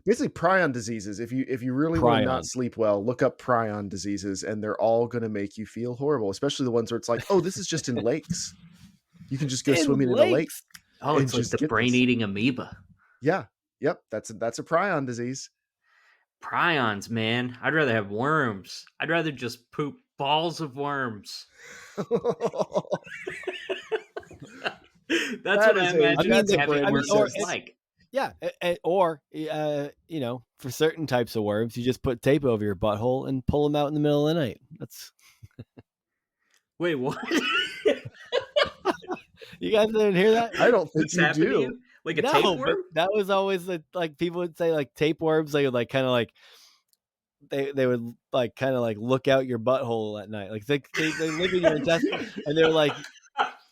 basically prion diseases. If you really want to not sleep well, look up prion diseases, and they're all going to make you feel horrible. Especially the ones where it's like, oh, this is just in lakes. You can just go swimming in a lake. Oh, it's like the brain-eating amoeba. Yeah. Yep. That's a prion disease. Prions, man. I'd rather have worms. I'd rather just poop balls of worms. That's what I imagine having worms like. Yeah, or for certain types of worms, you just put tape over your butthole and pull them out in the middle of the night. That's. Wait, what? You guys didn't hear that? I don't think you do. You? Like a tapeworm? But that was always like people would say like tapeworms. They would like kind of like they would like kind of like look out your butthole at night. Like they live in your intestine, and they're like,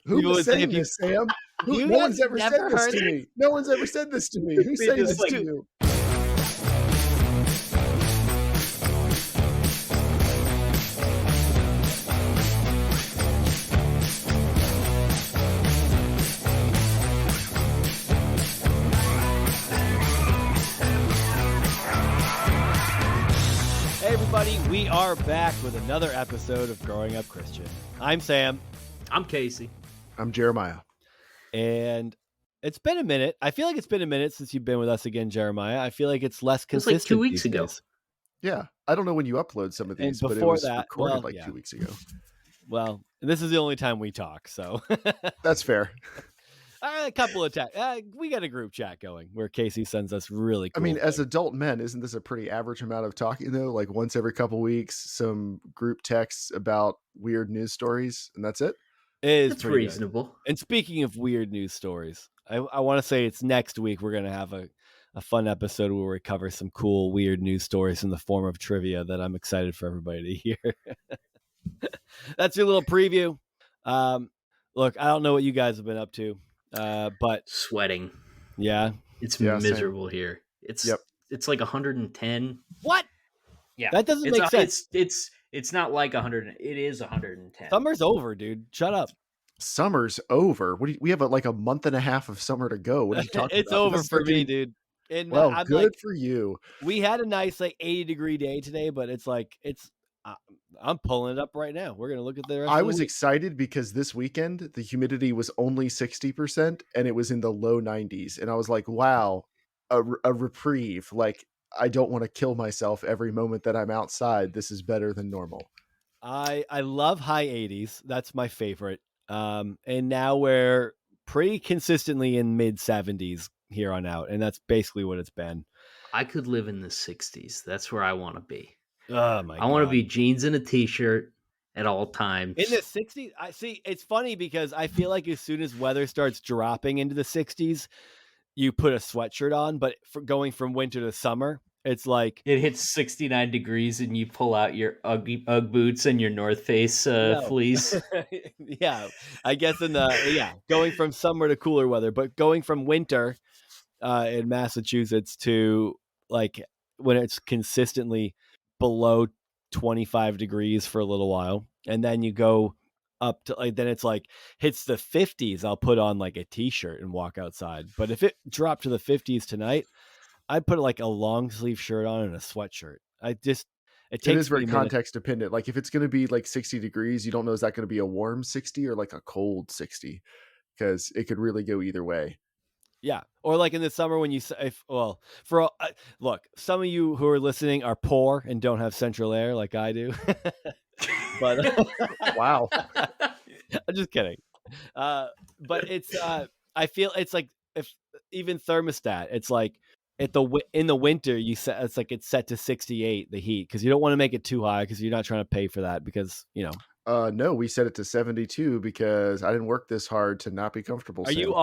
who was saying this, Sam? No one's ever said this to me. No one's ever said this to me. Who's saying this to you? Hey everybody, we are back with another episode of Growing Up Christian. I'm Sam. I'm Casey. I'm Jeremiah. And it's been a minute. I feel like it's been a minute since you've been with us again, Jeremiah. I feel like it's less consistent. It's like 2 weeks ago. Yeah. I don't know when you upload some of these, but it was recorded 2 weeks ago. Well, this is the only time we talk, so. That's fair. A couple of we got a group chat going where Casey sends us really cool things. As adult men, isn't this a pretty average amount of talking, though? Like once every couple weeks, some group texts about weird news stories, and that's it? It's reasonable. Good. And speaking of weird news stories, I want to say it's next week we're going to have a fun episode where we cover some cool, weird news stories in the form of trivia that I'm excited for everybody to hear. That's your little preview. Look, I don't know what you guys have been up to. But sweating. Yeah. It's miserable here. It's like 110. What? Yeah. That doesn't make sense. It's not like 100. It is 110. Summer's over, dude. Shut up. Summer's over. We have like a month and a half of summer to go. What are you talking it's about? Over for me, dude. And well, I'm good for you. We had a nice 80-degree day today, but it's like I'm pulling it up right now. We're going to look at the rest I was excited because this weekend, the humidity was only 60% and it was in the low 90s. And I was like, wow, a reprieve. Like, I don't want to kill myself every moment that I'm outside. This is better than normal. I love high 80s. That's my favorite. And now we're pretty consistently in mid 70s here on out. And that's basically what it's been. I could live in the 60s. That's where I want to be. Oh my God. I want to be jeans and a t-shirt at all times. In the 60s, I see. It's funny because I feel like as soon as weather starts dropping into the 60s, you put a sweatshirt on. But for going from winter to summer, it's like it hits 69 degrees and you pull out your Ugg boots and your North Face fleece. Yeah, I guess going from summer to cooler weather, but going from winter in Massachusetts to like when it's consistently below 25 degrees for a little while, and then you go up to then it's like hits the 50s. I'll put on like a t-shirt and walk outside. But if it dropped to the 50s tonight, I'd put like a long sleeve shirt on and a sweatshirt. It is very context dependent. Like if it's going to be like 60 degrees, you don't know, is that going to be a warm 60 or like a cold 60? Because it could really go either way. Yeah. Or like in the summer when look, some of you who are listening are poor and don't have central air like I do. But wow. I'm just kidding. But it's I feel it's like if even thermostat, it's like in the winter it's set to 68 the heat because you don't want to make it too high because you're not trying to pay for that because no, we set it to 72 because I didn't work this hard to not be comfortable. Are you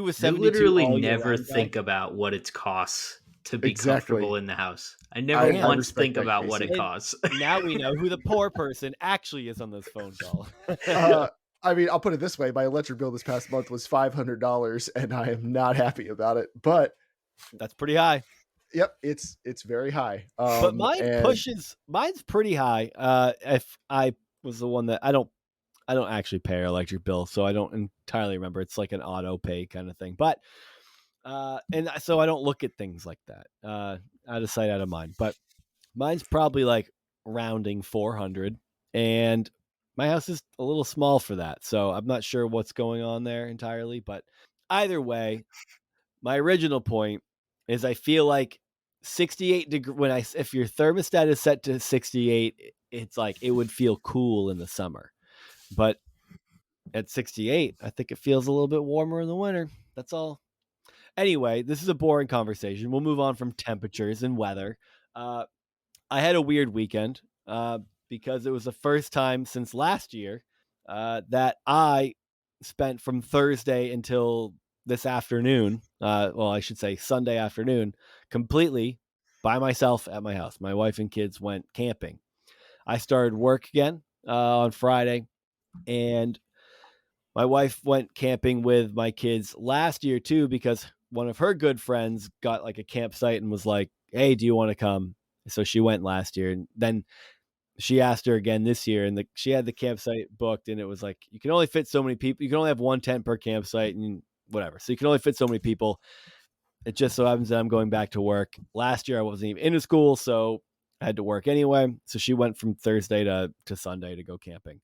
a 72? You literally never think about what it costs to be comfortable in the house. I never once think about what it costs. Now we know who the poor person actually is on this phone call. I mean, I'll put it this way. My electric bill this past month was $500 and I am not happy about it, but that's pretty high. Yep. It's very high. But mine's pretty high. If I was the one that I don't actually pay our electric bill, so I don't entirely remember. It's like an auto pay kind of thing. But and so I don't look at things like that. out of sight, out of mind. But mine's probably like rounding 400, and my house is a little small for that. So I'm not sure what's going on there entirely. But either way, my original point is I feel like 68 degrees, if your thermostat is set to 68, it's like it would feel cool in the summer. But at 68, I think it feels a little bit warmer in the winter. That's all. Anyway, this is a boring conversation. We'll move on from temperatures and weather. I had a weird weekend because it was the first time since last year that I spent from Thursday until this afternoon, well, I should say Sunday afternoon, completely by myself at my house. My wife and kids went camping. I started work again on Friday, and my wife went camping with my kids last year too, because one of her good friends got like a campsite and was like, "Hey, do you want to come?" So she went last year, and then she asked her again this year, and she had the campsite booked, and it was like, you can only fit so many people. You can only have one tent per campsite and whatever. So you can only fit so many people. It just so happens that I'm going back to work. Last year I wasn't even into school, so I had to work anyway. So she went from Thursday to Sunday to go camping,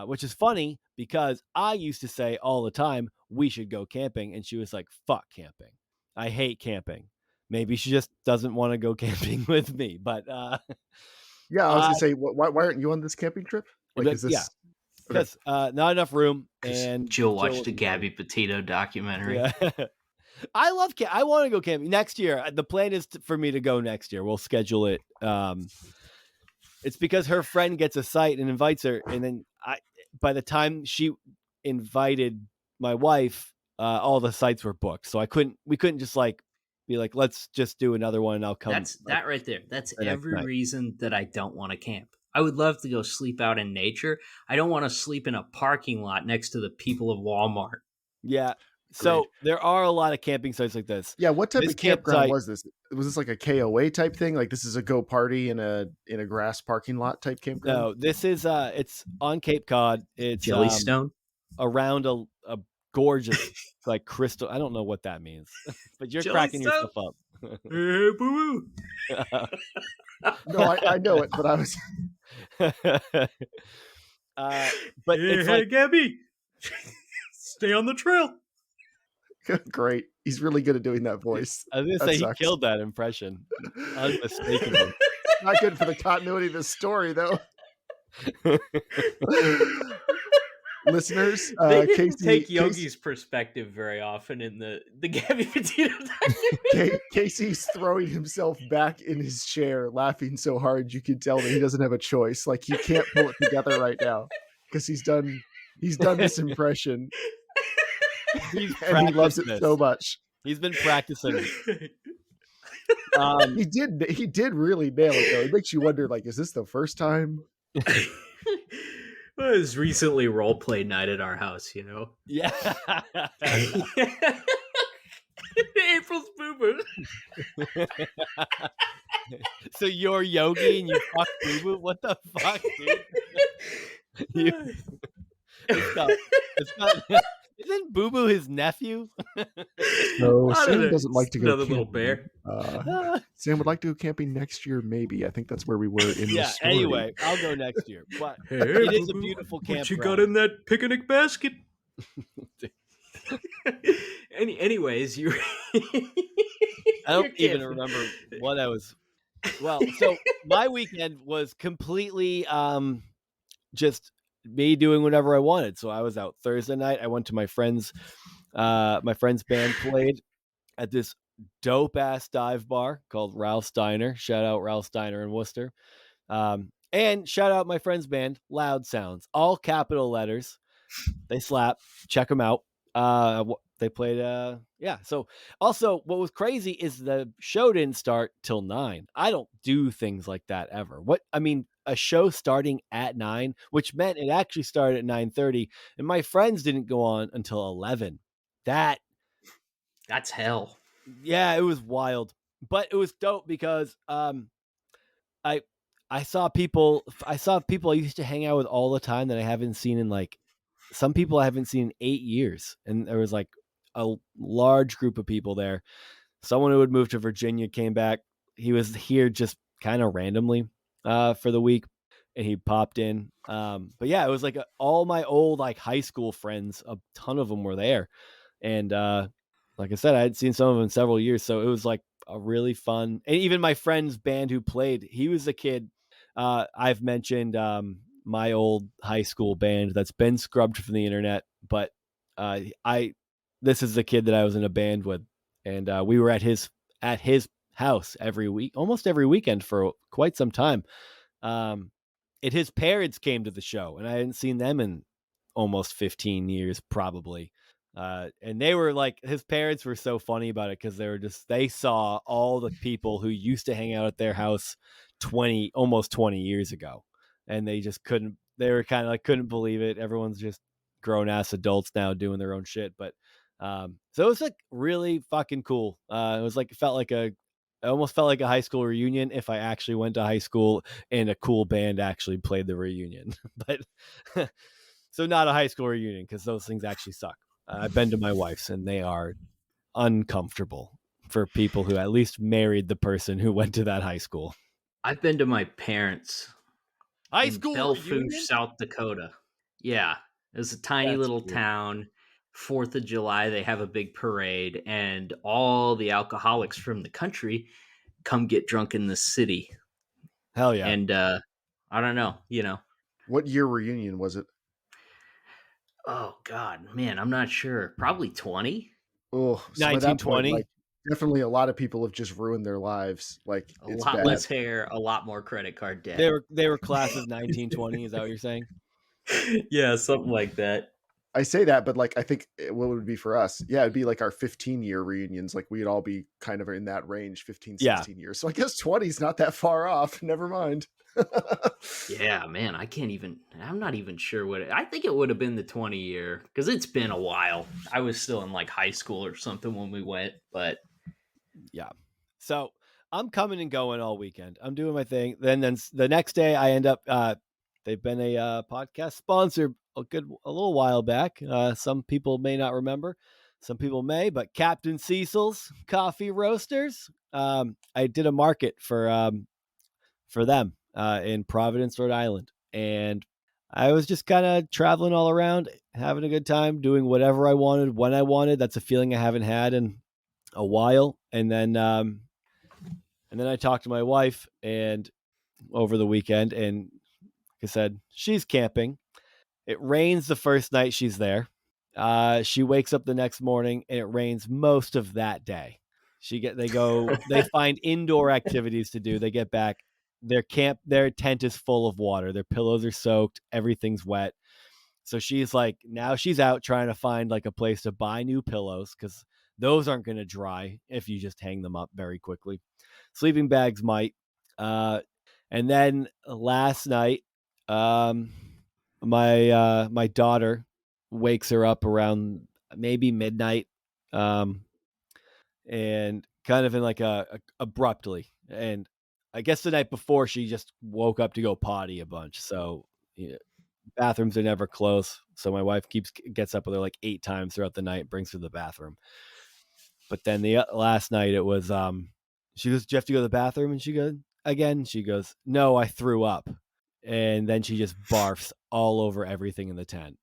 which is funny because I used to say all the time, we should go camping. And she was like, fuck camping. I hate camping. Maybe she just doesn't want to go camping with me. But yeah, I was gonna say, why aren't you on this camping trip? Like, is this? Yeah, because not enough room. And Jill watched the Gabby Petito documentary. Yeah. I want to go camping next year. The plan is for me to go next year. We'll schedule it. It's because her friend gets a site and invites her, and then by the time she invited my wife, all the sites were booked. So we couldn't just like be like, let's just do another one and I'll come. That's that right there. That's every reason that I don't want to camp. I would love to go sleep out in nature. I don't want to sleep in a parking lot next to the people of Walmart. Yeah. So there are a lot of camping sites like this. Yeah. What type of campground was this? Was this like a KOA type thing? Like this is a go party in a grass parking lot type campground? No, this is it's on Cape Cod. It's Jellystone around a gorgeous like crystal. I don't know what that means, but you're cracking yourself up. Hey, boo. No, I know it, but I was. But hey, Gabby, stay on the trail. Great. He's really good at doing that voice. I was going to say he killed that impression. Unmistakable. Not good for the continuity of the story, though. Listeners, they didn't take Yogi's perspective very often in the Gabby Petito documentary. Casey's throwing himself back in his chair, laughing so hard you can tell that he doesn't have a choice. Like he can't pull it together right now because he's done this impression. And he loves it so much. He's been practicing. He did really nail it though. It makes you wonder, like, is this the first time? It was recently role play night at our house, you know? Yeah. April's boo-boo. So you're Yogi and you fuck boo-boo? What the fuck, dude? It's not isn't Boo Boo his nephew? No, Sam doesn't like to go another camping. Little bear. Sam would like to go camping next year, maybe. I think that's where we were in the story. Anyway, I'll go next year. But it is a beautiful campground. What you got in that picnic basket? Anyways, you I don't even remember what I was. Well, so my weekend was completely just me doing whatever I wanted. So I was out Thursday night. I went to my friend's band played at this dope ass dive bar called Ralph Steiner. Shout out Ralph Steiner in Worcester. And shout out my friend's band, Loud Sounds, all capital letters. They slap. Check them out. They played, So also what was crazy is the show didn't start till 9. I don't do things like that ever. A show starting at 9, which meant it actually started at 9:30, and my friends didn't go on until 11. That's hell. Yeah, it was wild, but it was dope because I saw people I used to hang out with all the time that I haven't seen in some people I haven't seen in 8 years, and there was a large group of people there. Someone who had moved to Virginia came back. he was here just kind of randomly for the week, and he popped in. But yeah, it was like all my old like high school friends, a ton of them were there. And like I said, I had seen some of them in several years, so it was like a really fun. And even my friend's band who played, he was a kid. I've mentioned my old high school band that's been scrubbed from the internet, but I this is the kid that I was in a band with, and we were at his house every week, almost every weekend for quite some time. Um, and his parents came to the show, and I hadn't seen them in almost 15 years, probably. And they were like, his parents were so funny about it because they saw all the people who used to hang out at their house almost 20 years ago. And they just they were kind of like, couldn't believe it. Everyone's just grown ass adults now doing their own shit. But, so it was like really fucking cool. It was like, it almost felt like a high school reunion if I actually went to high school and a cool band actually played the reunion. But so not a high school reunion because those things actually suck. I've been to my wife's and they are uncomfortable for people who at least married the person who went to that high school. I've been to my parents' High in school Belfouche, reunion? South Dakota. Yeah, it's a tiny That's little weird. town. 4th of July, they have a big parade, and all the alcoholics from the country come get drunk in the city. Hell yeah. And I don't know, What year reunion was it? Oh God, man, I'm not sure. Probably 20. Oh, so by that point, 1920. like, definitely a lot of people have just ruined their lives. Like, A it's lot bad. less hair, a lot more credit card debt. They were class of 1920. Is that what you're saying? Yeah, something like that. I say that, but like, I think what would it be for us? Yeah, it'd be like our 15-year reunions. Like, we'd all be kind of in that range, 15, 16 years. So I guess 20 is not that far off. Never mind. Yeah, man, I'm not even sure I think it would have been the 20-year because it's been a while. I was still in like high school or something when we went, but yeah. So I'm coming and going all weekend. I'm doing my thing. Then the next day I end up, they've been a podcast sponsor a little while back. Some people may not remember, some people may, but Captain Cecil's Coffee Roasters. I did a market for them in Providence, Rhode Island, and I was just kind of traveling all around, having a good time, doing whatever I wanted when I wanted. That's a feeling I haven't had in a while. And then I talked to my wife and over the weekend, and like I said, she's camping. It rains the first night she's there. She wakes up the next morning and it rains most of that day. They find indoor activities to do. They get back. Their tent is full of water. Their pillows are soaked. Everything's wet. So now she's out trying to find like a place to buy new pillows because those aren't going to dry if you just hang them up very quickly. Sleeping bags might. And then last night, my daughter wakes her up around maybe midnight, and kind of in like abruptly. And I guess the night before she just woke up to go potty a bunch. So bathrooms are never close. So my wife gets up with her like 8 times throughout the night, brings her to the bathroom. But then the last night it was, she goes, "Do you have to go to the bathroom?" And she goes, "No, I threw up." And then she just barfs all over everything in the tent.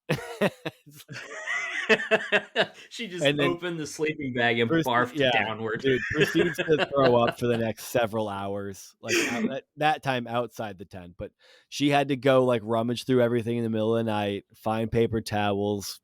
she just opened the sleeping bag and barfed downward. Dude, proceeds to throw up for the next several hours, like that time outside the tent. But she had to go like rummage through everything in the middle of the night, find paper towels,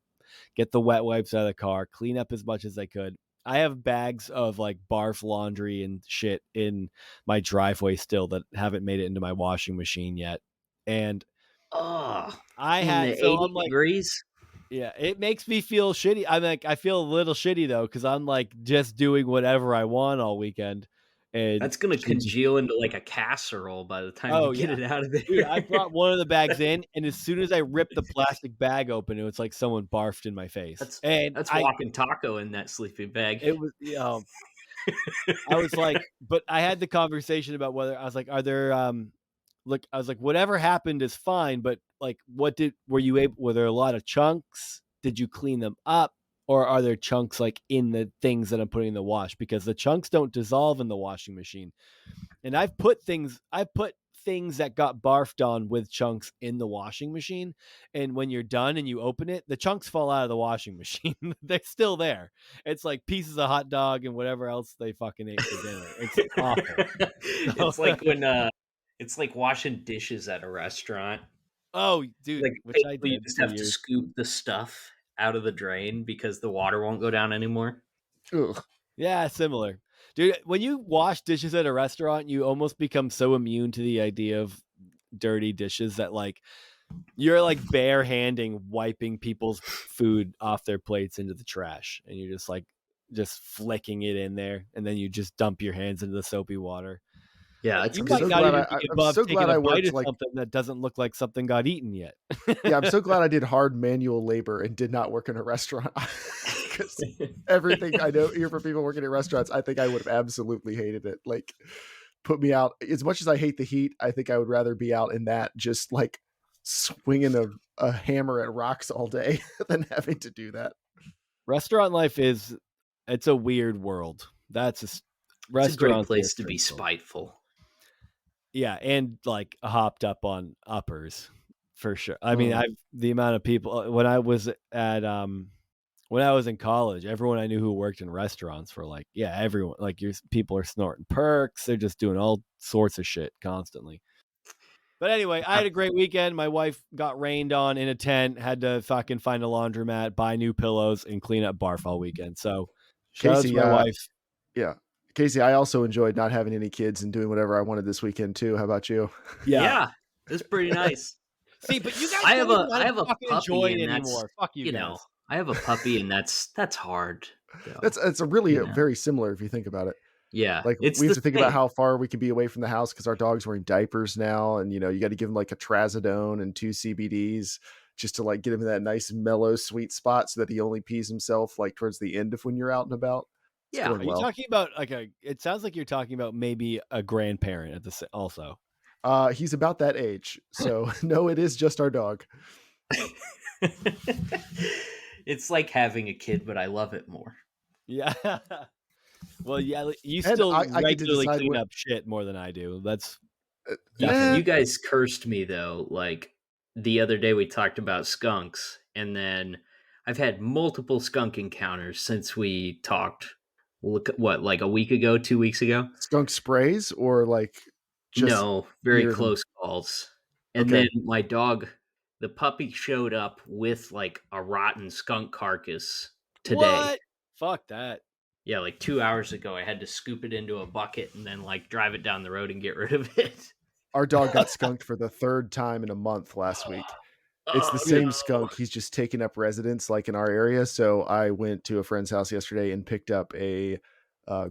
get the wet wipes out of the car, clean up as much as I could. I have bags of like barf laundry and shit in my driveway still that haven't made it into my washing machine yet. And I'm 80 like, degrees. Yeah, it makes me feel shitty. I feel a little shitty though, because I'm like just doing whatever I want all weekend. And that's gonna congeal into like a casserole by the time you get it out of there. Dude, I brought one of the bags in, and as soon as I ripped the plastic bag open, it was like someone barfed in my face. That's walking taco in that sleeping bag. It was, I was like, but I had the conversation about whether I was like, are there look, I was like, whatever happened is fine, but like, were there a lot of chunks? Did you clean them up? or are there chunks like in the things that I'm putting in the wash? Because the chunks don't dissolve in the washing machine. And I've put things that got barfed on with chunks in the washing machine. And when you're done and you open it, the chunks fall out of the washing machine. They're still there. It's like pieces of hot dog and whatever else they fucking ate for dinner. It's awful. It's like when it's like washing dishes at a restaurant. Oh, dude, Like which I basically you did just for have to years. scoop the stuff out of the drain because the water won't go down anymore. Ugh. Yeah, similar. Dude, when you wash dishes at a restaurant, you almost become so immune to the idea of dirty dishes that like you're like barehanding wiping people's food off their plates into the trash, and you're just flicking it in there, and then you just dump your hands into the soapy water. Yeah, Like, it's you I'm might so not glad even be I'm above so taking glad a I bite worked of like something that doesn't look like something got eaten yet. yeah, I'm so glad I did hard manual labor and did not work in a restaurant. Because everything I know hear from people working in restaurants, I think I would have absolutely hated it. Like, put me out. As much as I hate the heat, I think I would rather be out in that, just like swinging a hammer at rocks all day than having to do that. Restaurant life it's a weird world. It's a great Restaurants are place to be stressful. spiteful. Yeah, and like hopped up on uppers for sure. I mean, the amount of people when I was in college, everyone I knew who worked in restaurants were like, yeah, everyone like people are snorting perks, they're just doing all sorts of shit constantly. But anyway, I had a great weekend. My wife got rained on in a tent, had to fucking find a laundromat, buy new pillows, and clean up barf all weekend. So shout out to Casey, my wife. yeah. Casey, I also enjoyed not having any kids and doing whatever I wanted this weekend too. How about you? Yeah, it's pretty nice. See, but you guys I have don't a fucking puppy, enjoy it and anymore. that's Fuck you guys. know, I have a puppy, and that's hard. Though. It's a really You know. very similar if you think about it. Yeah, Like it's we have the to think thing. about how far we can be away from the house because our dog's wearing diapers now, and you got to give him like a trazodone and 2 CBDs just to like get him in that nice mellow sweet spot so that he only pees himself like towards the end of when you're out and about. It's Yeah. going Are you well. talking about it sounds like you're talking about maybe a grandparent at the also. He's about that age, so no, it is just our dog. It's like having a kid, but I love it more. Yeah. Well, yeah, you And still I get to regularly decide clean what- up shit more than I do. That's You guys cursed me though. Like the other day we talked about skunks, and then I've had multiple skunk encounters since we talked. What, like a week ago, 2 weeks ago? skunk sprays or like just No, very near them? close calls. And Okay. then my dog, the puppy, showed up with like a rotten skunk carcass today. What? Fuck that. Yeah, like 2 hours ago, I had to scoop it into a bucket and then like drive it down the road and get rid of it. Our dog got skunked for the 3rd time in a month last week. It's the Oh, same no. skunk. He's just taken up residence like in our area. So I went to a friend's house yesterday and picked up a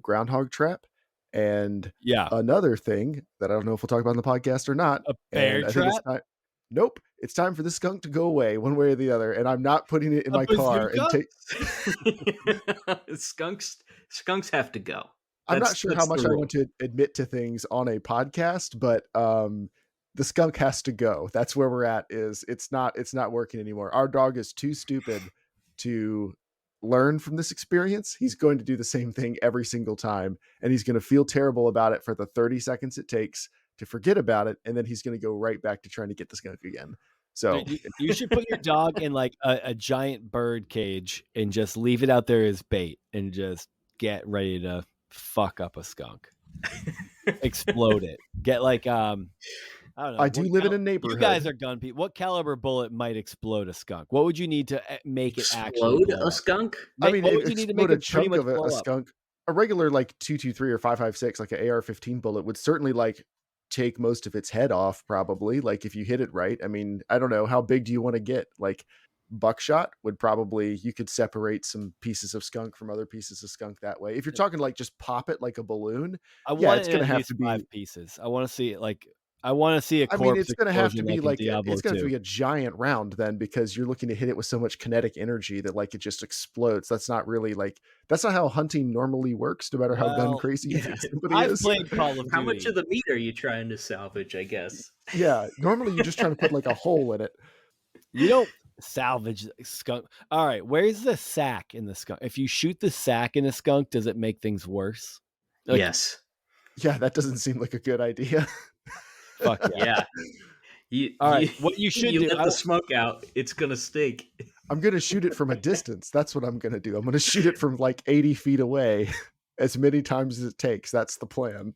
groundhog trap and Yeah. another thing that I don't know if we'll talk about in the podcast or not. A bear and I trap? think it's time. Nope. It's time for this skunk to go away one way or the other. And I'm not putting it in my car and take. Skunks have to go. I'm not sure how much I want to admit to things on a podcast, but the skunk has to go. That's where we're at. It's not working anymore. Our dog is too stupid to learn from this experience. He's going to do the same thing every single time, and he's going to feel terrible about it for the 30 seconds it takes to forget about it, and then he's going to go right back to trying to get the skunk again. So you should put your dog in like a giant bird cage and just leave it out there as bait and just get ready to fuck up a skunk. Explode it. Get like I don't know. I do live in a neighborhood. You guys are gun people. What caliber bullet might explode a skunk? What would you need to make it actually explode blow a skunk? I mean, what it would you need to explode make a it pretty chunk much of a blow up? skunk. A regular like 223 or 556, like an AR-15 bullet would certainly like take most of its head off, probably. Like if you hit it right. I mean, I don't know, how big do you want to get? Like buckshot would probably, you could separate some pieces of skunk from other pieces of skunk that way. If you're talking like just pop it like a balloon, It's going to have to be 5 pieces. I want to see it like I want to see a corpse. I mean, it's going to have to be like Diablo it's going to 2. be a giant round then, because you're looking to hit it with so much kinetic energy that like it just explodes. That's not really like, that's not how hunting normally works, no matter how gun crazy you think somebody I've is. played Call of Duty. How much of the meat are you trying to salvage, I guess? Yeah, normally you're just trying to put like a hole in it. You don't Salvage skunk. All right, where's the sack in the skunk? If you shoot the sack in a skunk, does it make things worse? Like, Yes. Yeah, that doesn't seem like a good idea. fuck yeah. Yeah. You All right, you, what you should you do. let the smoke out, it's gonna stink. I'm gonna shoot it from a distance. That's what I'm gonna do. I'm gonna shoot it from like 80 feet away, as many times as it takes. That's the plan.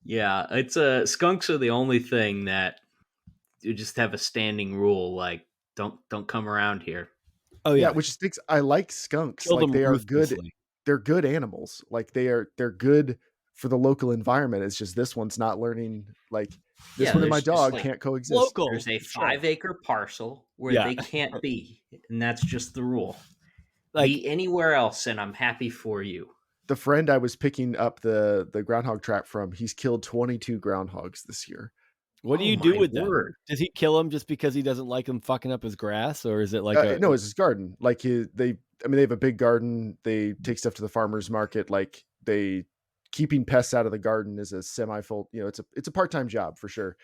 Yeah, it's skunks are the only thing that you just have a standing rule, like don't come around here. Oh Yeah, yeah, which stinks. I like skunks. kill Like them they are good. ruthlessly. They're good animals. Like they're good for the local environment. It's just this one's not learning. Like this Yeah, one and my there's just dog like can't coexist. Local. there's a sure. 5-acre parcel where Yeah. they can't be, and that's just the rule. Like, Be anywhere else, and I'm happy for you. The friend I was picking up the groundhog trap from, he's killed 22 groundhogs this year. what do Oh you do my with them? word. Does he kill him just because he doesn't like him fucking up his grass, or is it like No, it's his garden. Like they have a big garden. They take stuff to the farmer's market. Like they keeping pests out of the garden is a semi-full, it's a part-time job for sure.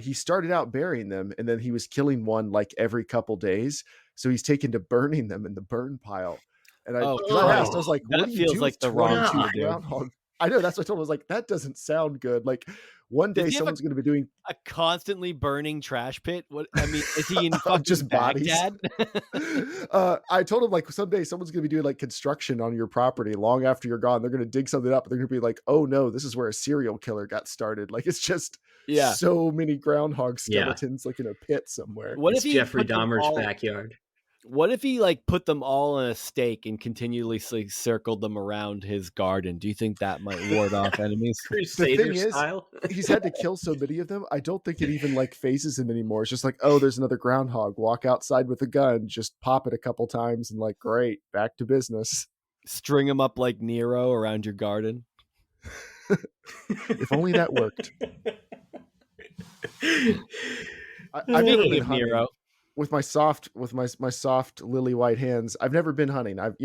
He started out burying them, and then he was killing one like every couple days. So he's taken to burning them in the burn pile. And I asked, I was like, that what do you feels do like with the wrong 22 thing to do. groundhog? I know, that's what I told him. I was like, that doesn't sound good. Like one Does day he have someone's going to be doing a constantly burning trash pit. What I mean, is he in fucking just bodies. Baghdad? I told him like someday someone's going to be doing like construction on your property long after you're gone. They're going to dig something up. And they're going to be like, oh no, this is where a serial killer got started. Like it's just Yeah. so many groundhog Yeah. skeletons like in a pit somewhere. What It's if he Jeffrey put them Dahmer's all- backyard. What if he like put them all in a stake and continuously circled them around his garden? Do you think that might ward off enemies? Crusader is, style. He's had to kill so many of them. I don't think it even like phases him anymore. It's just like, oh, there's another groundhog. Walk outside with a gun, just pop it a couple times, and like, great, back to business. String them up like Nero around your garden. If only that worked. I've never Speaking been of hunting Nero, with my soft lily white hands. I've never been hunting. I've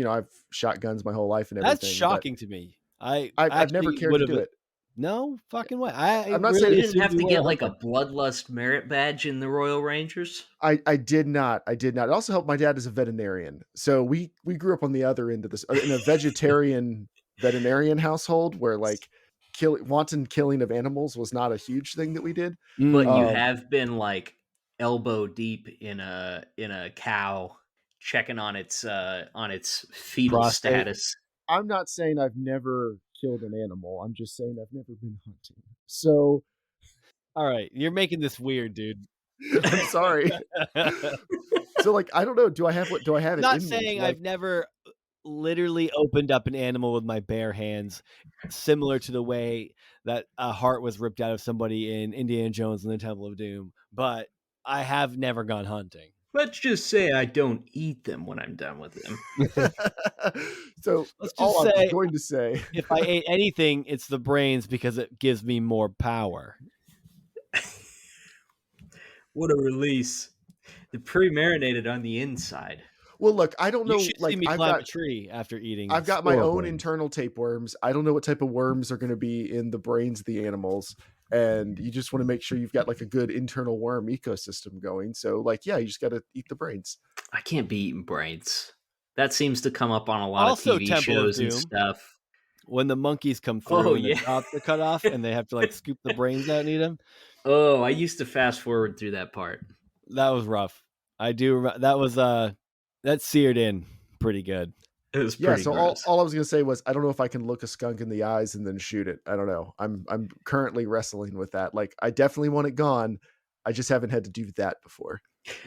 shot guns my whole life and everything. that's shocking to me. I've never actually cared to would've- do it. No fucking way. I'm not You saying didn't assumed have you to were get a like a hunter. bloodlust merit badge in the Royal Rangers. I did not. It also helped. My dad is a veterinarian, so we grew up on the other end of this in a vegetarian veterinarian household where like wanton killing of animals was not a huge thing that we did. But you Um, have been like elbow deep in a cow, checking on its fetal Prostate. status. I'm not saying I've never killed an animal. I'm just saying I've never been hunting. So All right, you're making this weird, dude. I'm sorry. So like I don't know. Do I have it? Not in me? saying Like, I've never literally opened up an animal with my bare hands, similar to the way that a heart was ripped out of somebody in Indiana Jones and the Temple of Doom, but I have never gone hunting. Let's just say I don't eat them when I'm done with them. So Let's just all I'm say- going to say, If I ate anything, it's the brains because it gives me more power. What a release! The pre-marinated on the inside. well, look, I don't know. You should Like see me I've climb a got tree after eating. my squirrel own brains. internal tapeworms. I don't know what type of worms are going to be in the brains of the animals. And you just want to make sure you've got like a good internal worm ecosystem going. So like, yeah, you just got to eat the brains. I can't be eating brains. That seems to come up on a lot Also of TV Temple of shows and Doom. stuff. When the monkeys come through Oh, and yeah. the tops are cut off and they have to like scoop the brains out and eat them. Oh, I used to fast forward through that part. That was rough. I do. That was that seared in pretty good. It was Yeah. pretty So gross. all I was going to say was, I don't know if I can look a skunk in the eyes and then shoot it. I don't know. I'm currently wrestling with that. Like I definitely want it gone. I just haven't had to do that before.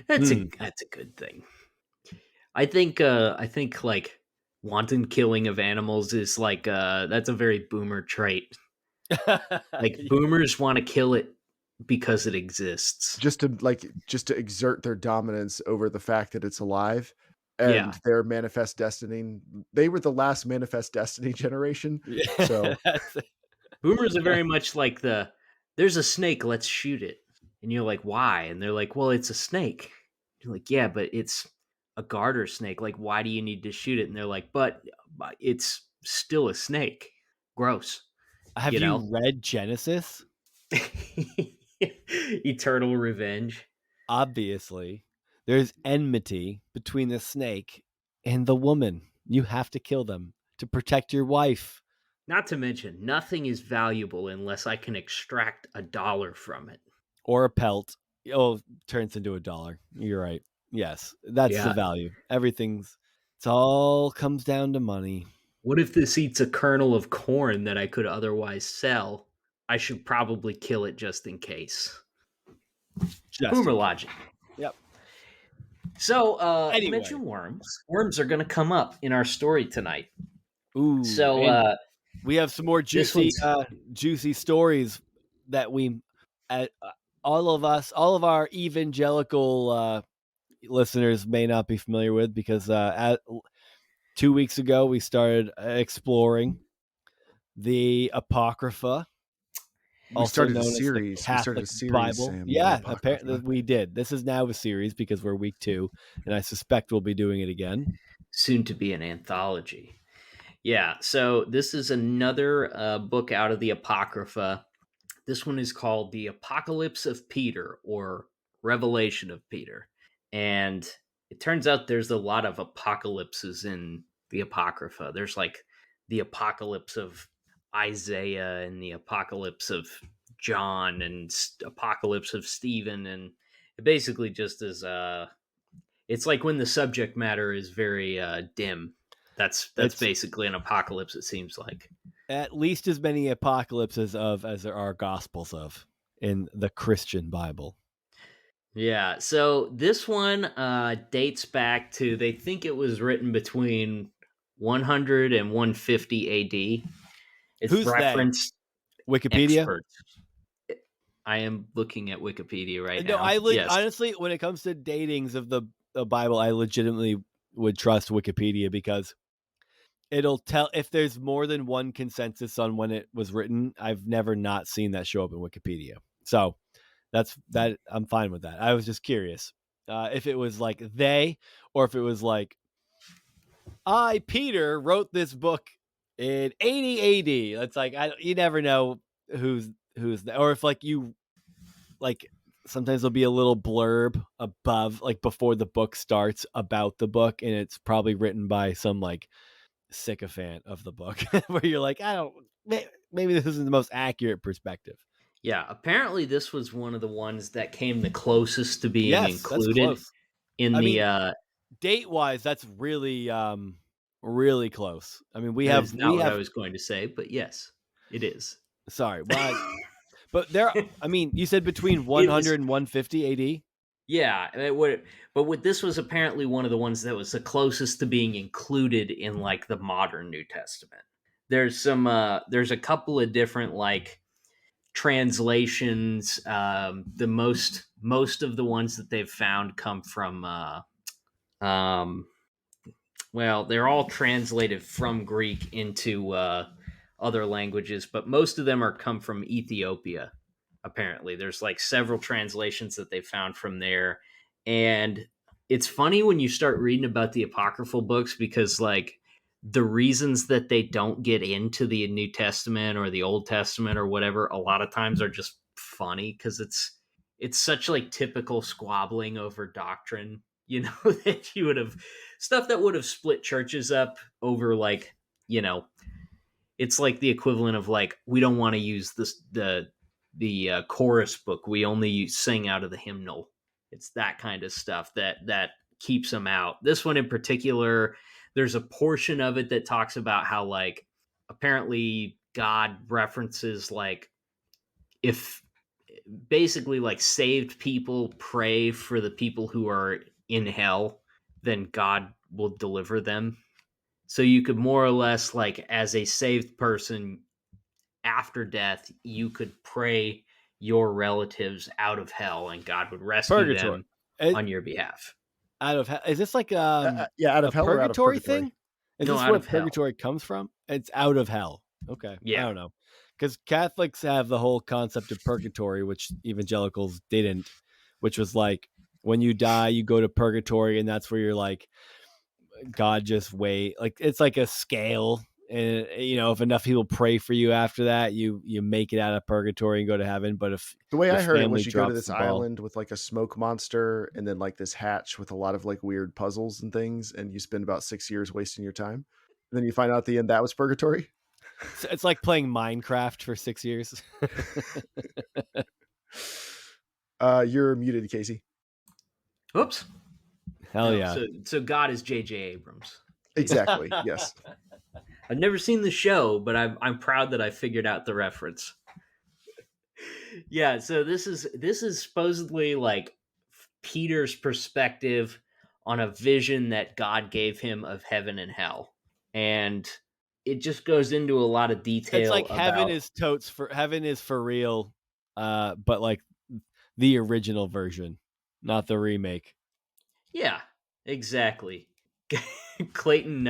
That's a good thing. I think like wanton killing of animals is like that's a very boomer trait. Like boomers want to kill it because it exists. Just to exert their dominance over the fact that it's alive and Yeah. their manifest destiny. They were the last manifest destiny generation. So Boomers are very much like there's a snake, let's shoot it. And you're like, why? And they're like, well, it's a snake. You're like, yeah, but it's a garter snake. Like, why do you need to shoot it? And they're like, but it's still a snake. Gross. Have You you know? read Genesis? Eternal revenge. Obviously, there's enmity between the snake and the woman. You have to kill them to protect your wife. Not to mention, nothing is valuable unless I can extract $1 from it. Or a pelt. Oh, turns into $1. You're right. Yes, that's the Yeah. value. It all comes down to money. What if this eats a kernel of corn that I could otherwise sell? I should probably kill it just in case. Boomer logic. Yep. So, you Anyway. mentioned worms. Worms are going to come up in our story tonight. Ooh. So, we have some more juicy stories that we, all of our evangelical listeners may not be familiar with, because 2 weeks ago we started exploring the Apocrypha. We started a series. Bible. Sam, Yeah, apparently we did. This is now a series because we're week 2, and I suspect we'll be doing it again. Soon to be an anthology. Yeah, so this is another book out of the Apocrypha. This one is called The Apocalypse of Peter, or Revelation of Peter. And it turns out there's a lot of apocalypses in the Apocrypha. There's like the apocalypse of Isaiah and the apocalypse of John and apocalypse of Stephen. And it basically just is, it's like when the subject matter is very dim. That's basically an apocalypse, it seems like. At least as many apocalypses as there are gospels of in the Christian Bible. Yeah, so this one dates back to, they think it was written between 100 and 150 AD. It's Who's referenced Wikipedia? Experts. I am looking at Wikipedia right now. Yes. Honestly, when it comes to datings of the Bible, I legitimately would trust Wikipedia, because it'll tell if there's more than one consensus on when it was written. I've never not seen that show up in Wikipedia. So that I'm fine with that. I was just curious if it was like they, or if it was like, Peter, wrote this book in 80 AD. It's like, you never know who's or if like you, like, sometimes there'll be a little blurb above, like before the book starts, about the book, and it's probably written by some like sycophant of the book where you're like, maybe this isn't the most accurate perspective. Yeah, apparently this was one of the ones that came the closest to being included in date-wise. That's really really close. I mean, we have what I was going to say, but yes, it is. Sorry, but there. I mean, you said between 100 and 150 AD. Yeah, but this was apparently one of the ones that was the closest to being included in like the modern New Testament. There's a couple of different like translations. The most of the ones that they've found come from well, they're all translated from Greek into other languages, but most of them come from Ethiopia. Apparently, there's like several translations that they found from there, and it's funny when you start reading about the apocryphal books, because like the reasons that they don't get into the New Testament or the Old Testament or whatever, a lot of times are just funny, because it's such like typical squabbling over doctrine, you know, that you would have stuff that would have split churches up over, like, you know, it's like the equivalent of like, we don't want to use the chorus book, we only sing out of the hymnal. It's that kind of stuff that keeps them out. This one in particular, there's a portion of it that talks about how like apparently God references like, if basically like saved people pray for the people who are in hell, then God will deliver them. So you could more or less, like, as a saved person after death, you could pray your relatives out of hell and God would rescue them on your behalf. Out of hell? Is this like out of hell or out of purgatory thing? Is No, this out where of hell. purgatory comes from? It's out of hell. Okay. Yeah. I don't know. Because Catholics have the whole concept of purgatory, which evangelicals didn't, which was like, when you die, you go to purgatory, and that's where you're like, God just wait. Like, it's like a scale and if enough people pray for you after that, you make it out of purgatory and go to heaven. But if The way the I heard it family was you go to drops this the ball, island with like a smoke monster and then like this hatch with a lot of like weird puzzles and things, and you spend about 6 years wasting your time. And then you find out at the end that was purgatory. it's like playing Minecraft for 6 years. You're muted, Casey. Oops. Hell No, yeah. So God is J.J. Abrams. Exactly. Yes. I've never seen the show, but I'm proud that I figured out the reference. Yeah, so this is supposedly like Peter's perspective on a vision that God gave him of heaven and hell. And it just goes into a lot of detail. It's like about heaven is for real, but like the original version, not the remake. Yeah, exactly. Clayton,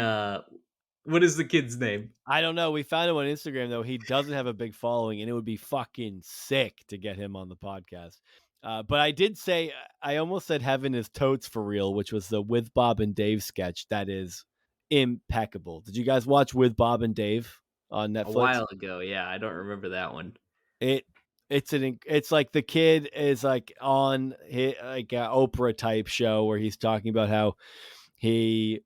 what is the kid's name? I don't know. We found him on Instagram though. He doesn't have a big following, and it would be fucking sick to get him on the podcast. But I did say, I almost said heaven is totes for real, which was the With Bob and Dave sketch. That is impeccable. Did you guys watch With Bob and Dave on Netflix? A while ago, yeah. I don't remember that one. It's like the kid is like on like an Oprah type show where he's talking about how he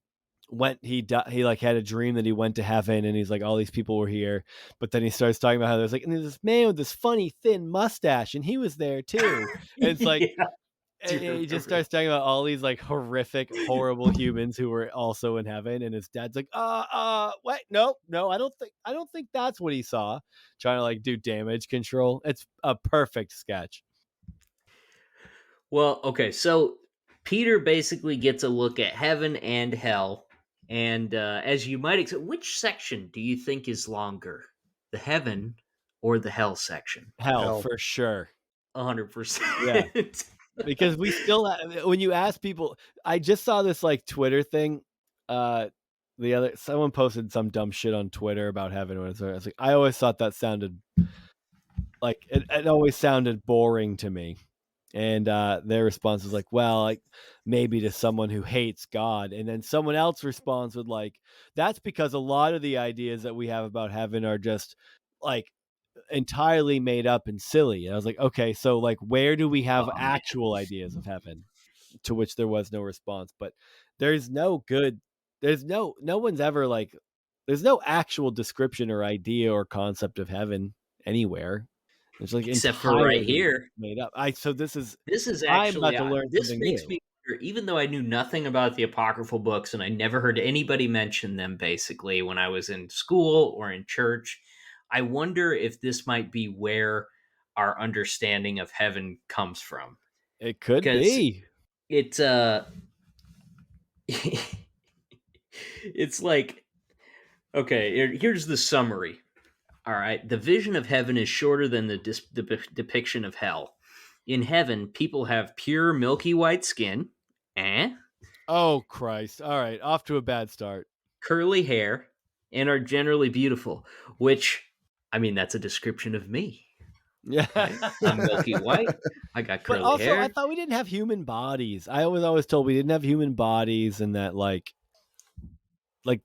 like had a dream that he went to heaven, and he's like, all these people were here, but then he starts talking about how there's like, and there's this man with this funny thin mustache, and he was there too. And it's like, Yeah, and he just starts talking about all these like horrific, horrible humans who were also in heaven, and his dad's like, wait, no, I don't think that's what he saw. Trying to like do damage control. It's a perfect sketch. Well, okay, so Peter basically gets a look at heaven and hell. And as you might expect, which section do you think is longer? The heaven or the hell section? Hell. For sure. 100%. Yeah. Because we still, when you ask people, I just saw this like Twitter thing. Someone posted some dumb shit on Twitter about heaven. I was like, I always thought that sounded like it always sounded boring to me. And their response was like, well, like maybe to someone who hates God. And then someone else responds with like, that's because a lot of the ideas that we have about heaven are just like entirely made up and silly. And I was like, okay, so like where do we have actual ideas of heaven? To which there was no response. But there's no one's ever like, there's no actual description or idea or concept of heaven anywhere. It's like except for right here, made up. This is actually, I'm about to learn this something makes new. me wonder, even though I knew nothing about the apocryphal books and I never heard anybody mention them basically when I was in school or in church, I wonder if this might be where our understanding of heaven comes from. It could be. It's it's like, okay, here's the summary. All right, the vision of heaven is shorter than the depiction of hell. In heaven, people have pure milky white skin, oh Christ! All right, off to a bad start. Curly hair, and are generally beautiful. Which, I mean, that's a description of me. Yeah, I'm milky white. I got curly but also, hair. I thought we didn't have human bodies. I was always told we didn't have human bodies, and that like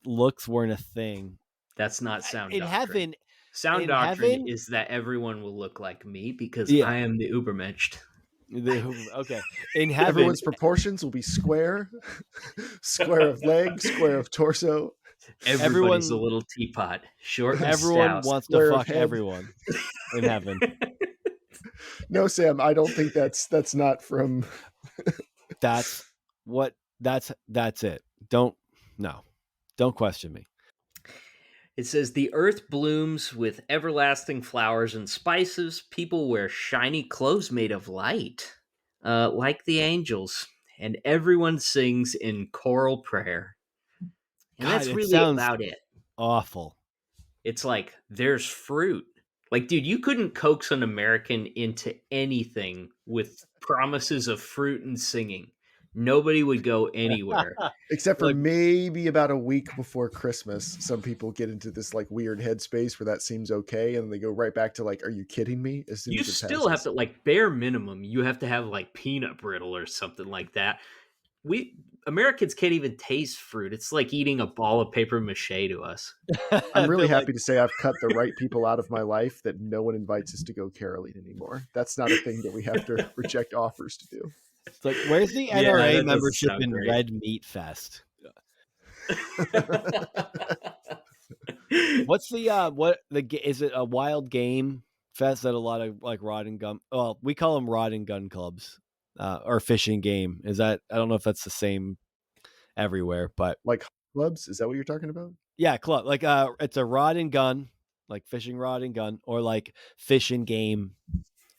looks weren't a thing. That's not sound in doctrine. Heaven. Sound doctrine is that everyone will look like me because I am the Ubermensch. Okay. In heaven, everyone's proportions will be square, square of leg, square of torso. Everybody's a little teapot, short and everyone stout. wants to fuck everyone in heaven. No, Sam, I don't think that's not from. That's it. Don't question me. It says, the earth blooms with everlasting flowers and spices. People wear shiny clothes made of light, like the angels. And everyone sings in choral prayer. And that's really about it. Awful. It's like, there's fruit. Like, dude, you couldn't coax an American into anything with promises of fruit and singing. Nobody would go anywhere. Except for maybe about a week before Christmas, some people get into this like weird headspace where that seems okay, and they go right back to like, are you kidding me? As soon you as it still passes. have to, like, bare minimum, you have to have like peanut brittle or something like that. we Americans can't even taste fruit. It's like eating a ball of paper mache to us. I'm I really feel like happy to say I've cut the right people out of my life that no one invites us to go caroling anymore. That's not a thing that we have to reject offers to do. it's like, where's the Yeah, NRA that doesn't membership sound in great. Red Meat Fest? What's is it a wild game fest that a lot of like rod and gun? Well, we call them rod and gun clubs, or fishing game. Is that, I don't know if that's the same everywhere, but Like clubs? Is that what you're talking about? yeah, club, like it's a rod and gun, like fishing rod and gun, or like fishing game,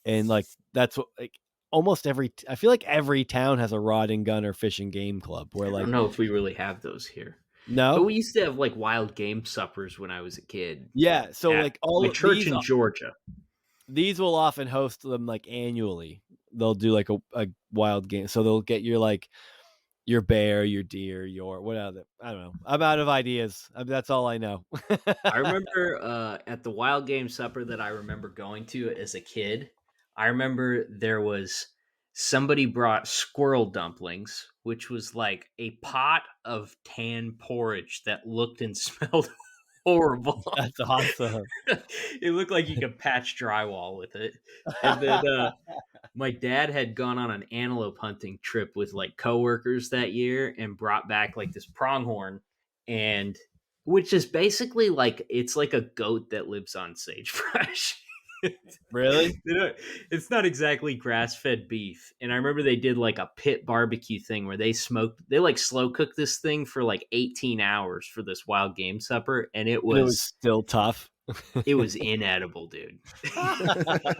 and like that's what, like almost I feel like every town has a rod and gun or fishing game club where I don't like, know if we really have those here. But no, we used to have like wild game suppers when I was a kid yeah, so at like all my of church in Georgia. these will often host them like annually. They'll do like a wild game, so they'll get your like your bear, your deer, your whatever. I don't know. I'm out of ideas. That's all I know. I remember at the wild game supper that I remember going to as a kid, I remember there was somebody brought squirrel dumplings, which was like a pot of tan porridge that looked and smelled horrible. That's awesome. It looked like you could patch drywall with it. And then my dad had gone on an antelope hunting trip with like coworkers that year and brought back like this pronghorn, and which is basically like it's like a goat that lives on sagebrush. Really? It's not exactly grass-fed beef. And I remember they did like a pit barbecue thing where they like slow cooked this thing for like 18 hours for this wild game supper, and it And it was was still tough. inedible, dude.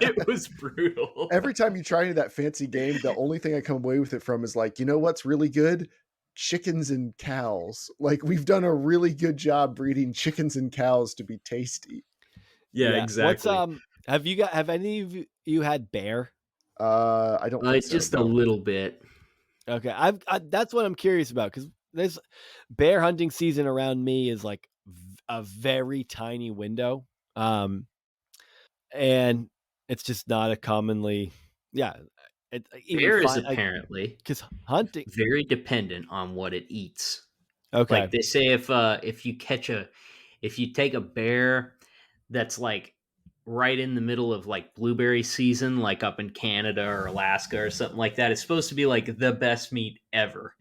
It was brutal. Every time you try that fancy game, the only thing I come away with it from is like, you know what's really good? Chickens and cows. Like we've done a really good job breeding chickens and cows to be tasty. Yeah, What's exactly. have any of you had bear? I don't think so. Just a No. little bit. Okay, that's what I'm curious about, because there's bear hunting season around me is like a very tiny window, and it's just not a commonly, yeah. Even Bear is fine apparently because hunting. very dependent on what it eats. Okay, Like they say, if you take a bear that's like right in the middle of like blueberry season, like up in Canada or Alaska or something like that, it's supposed to be like the best meat ever.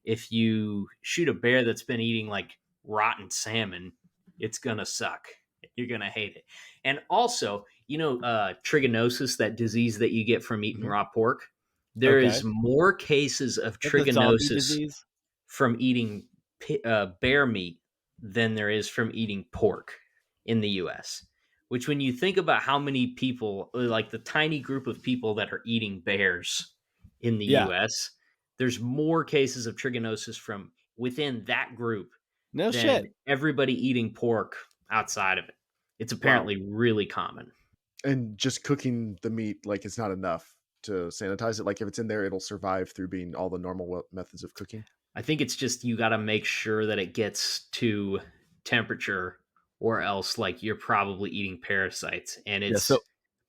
If you shoot a bear that's been eating like rotten salmon, it's gonna suck. You're gonna hate it. And also, trigonosis, that disease that you get from eating Mhm. raw pork. There okay, is more cases of that's a zombie trigonosis disease. from eating bear meat than there is from eating pork in the US. Which, when you think about how many people, like the tiny group of people that are eating bears in the Yeah, US, there's more cases of trigonosis from within that group no than shit. everybody eating pork outside of it. It's Wow. apparently really common. And just cooking the meat, like it's not enough to sanitize it. Like if it's in there, it'll survive through being all the normal methods of cooking. I think it's just you got to make sure that it gets to temperature, or else like you're probably eating parasites, and Yeah, it's so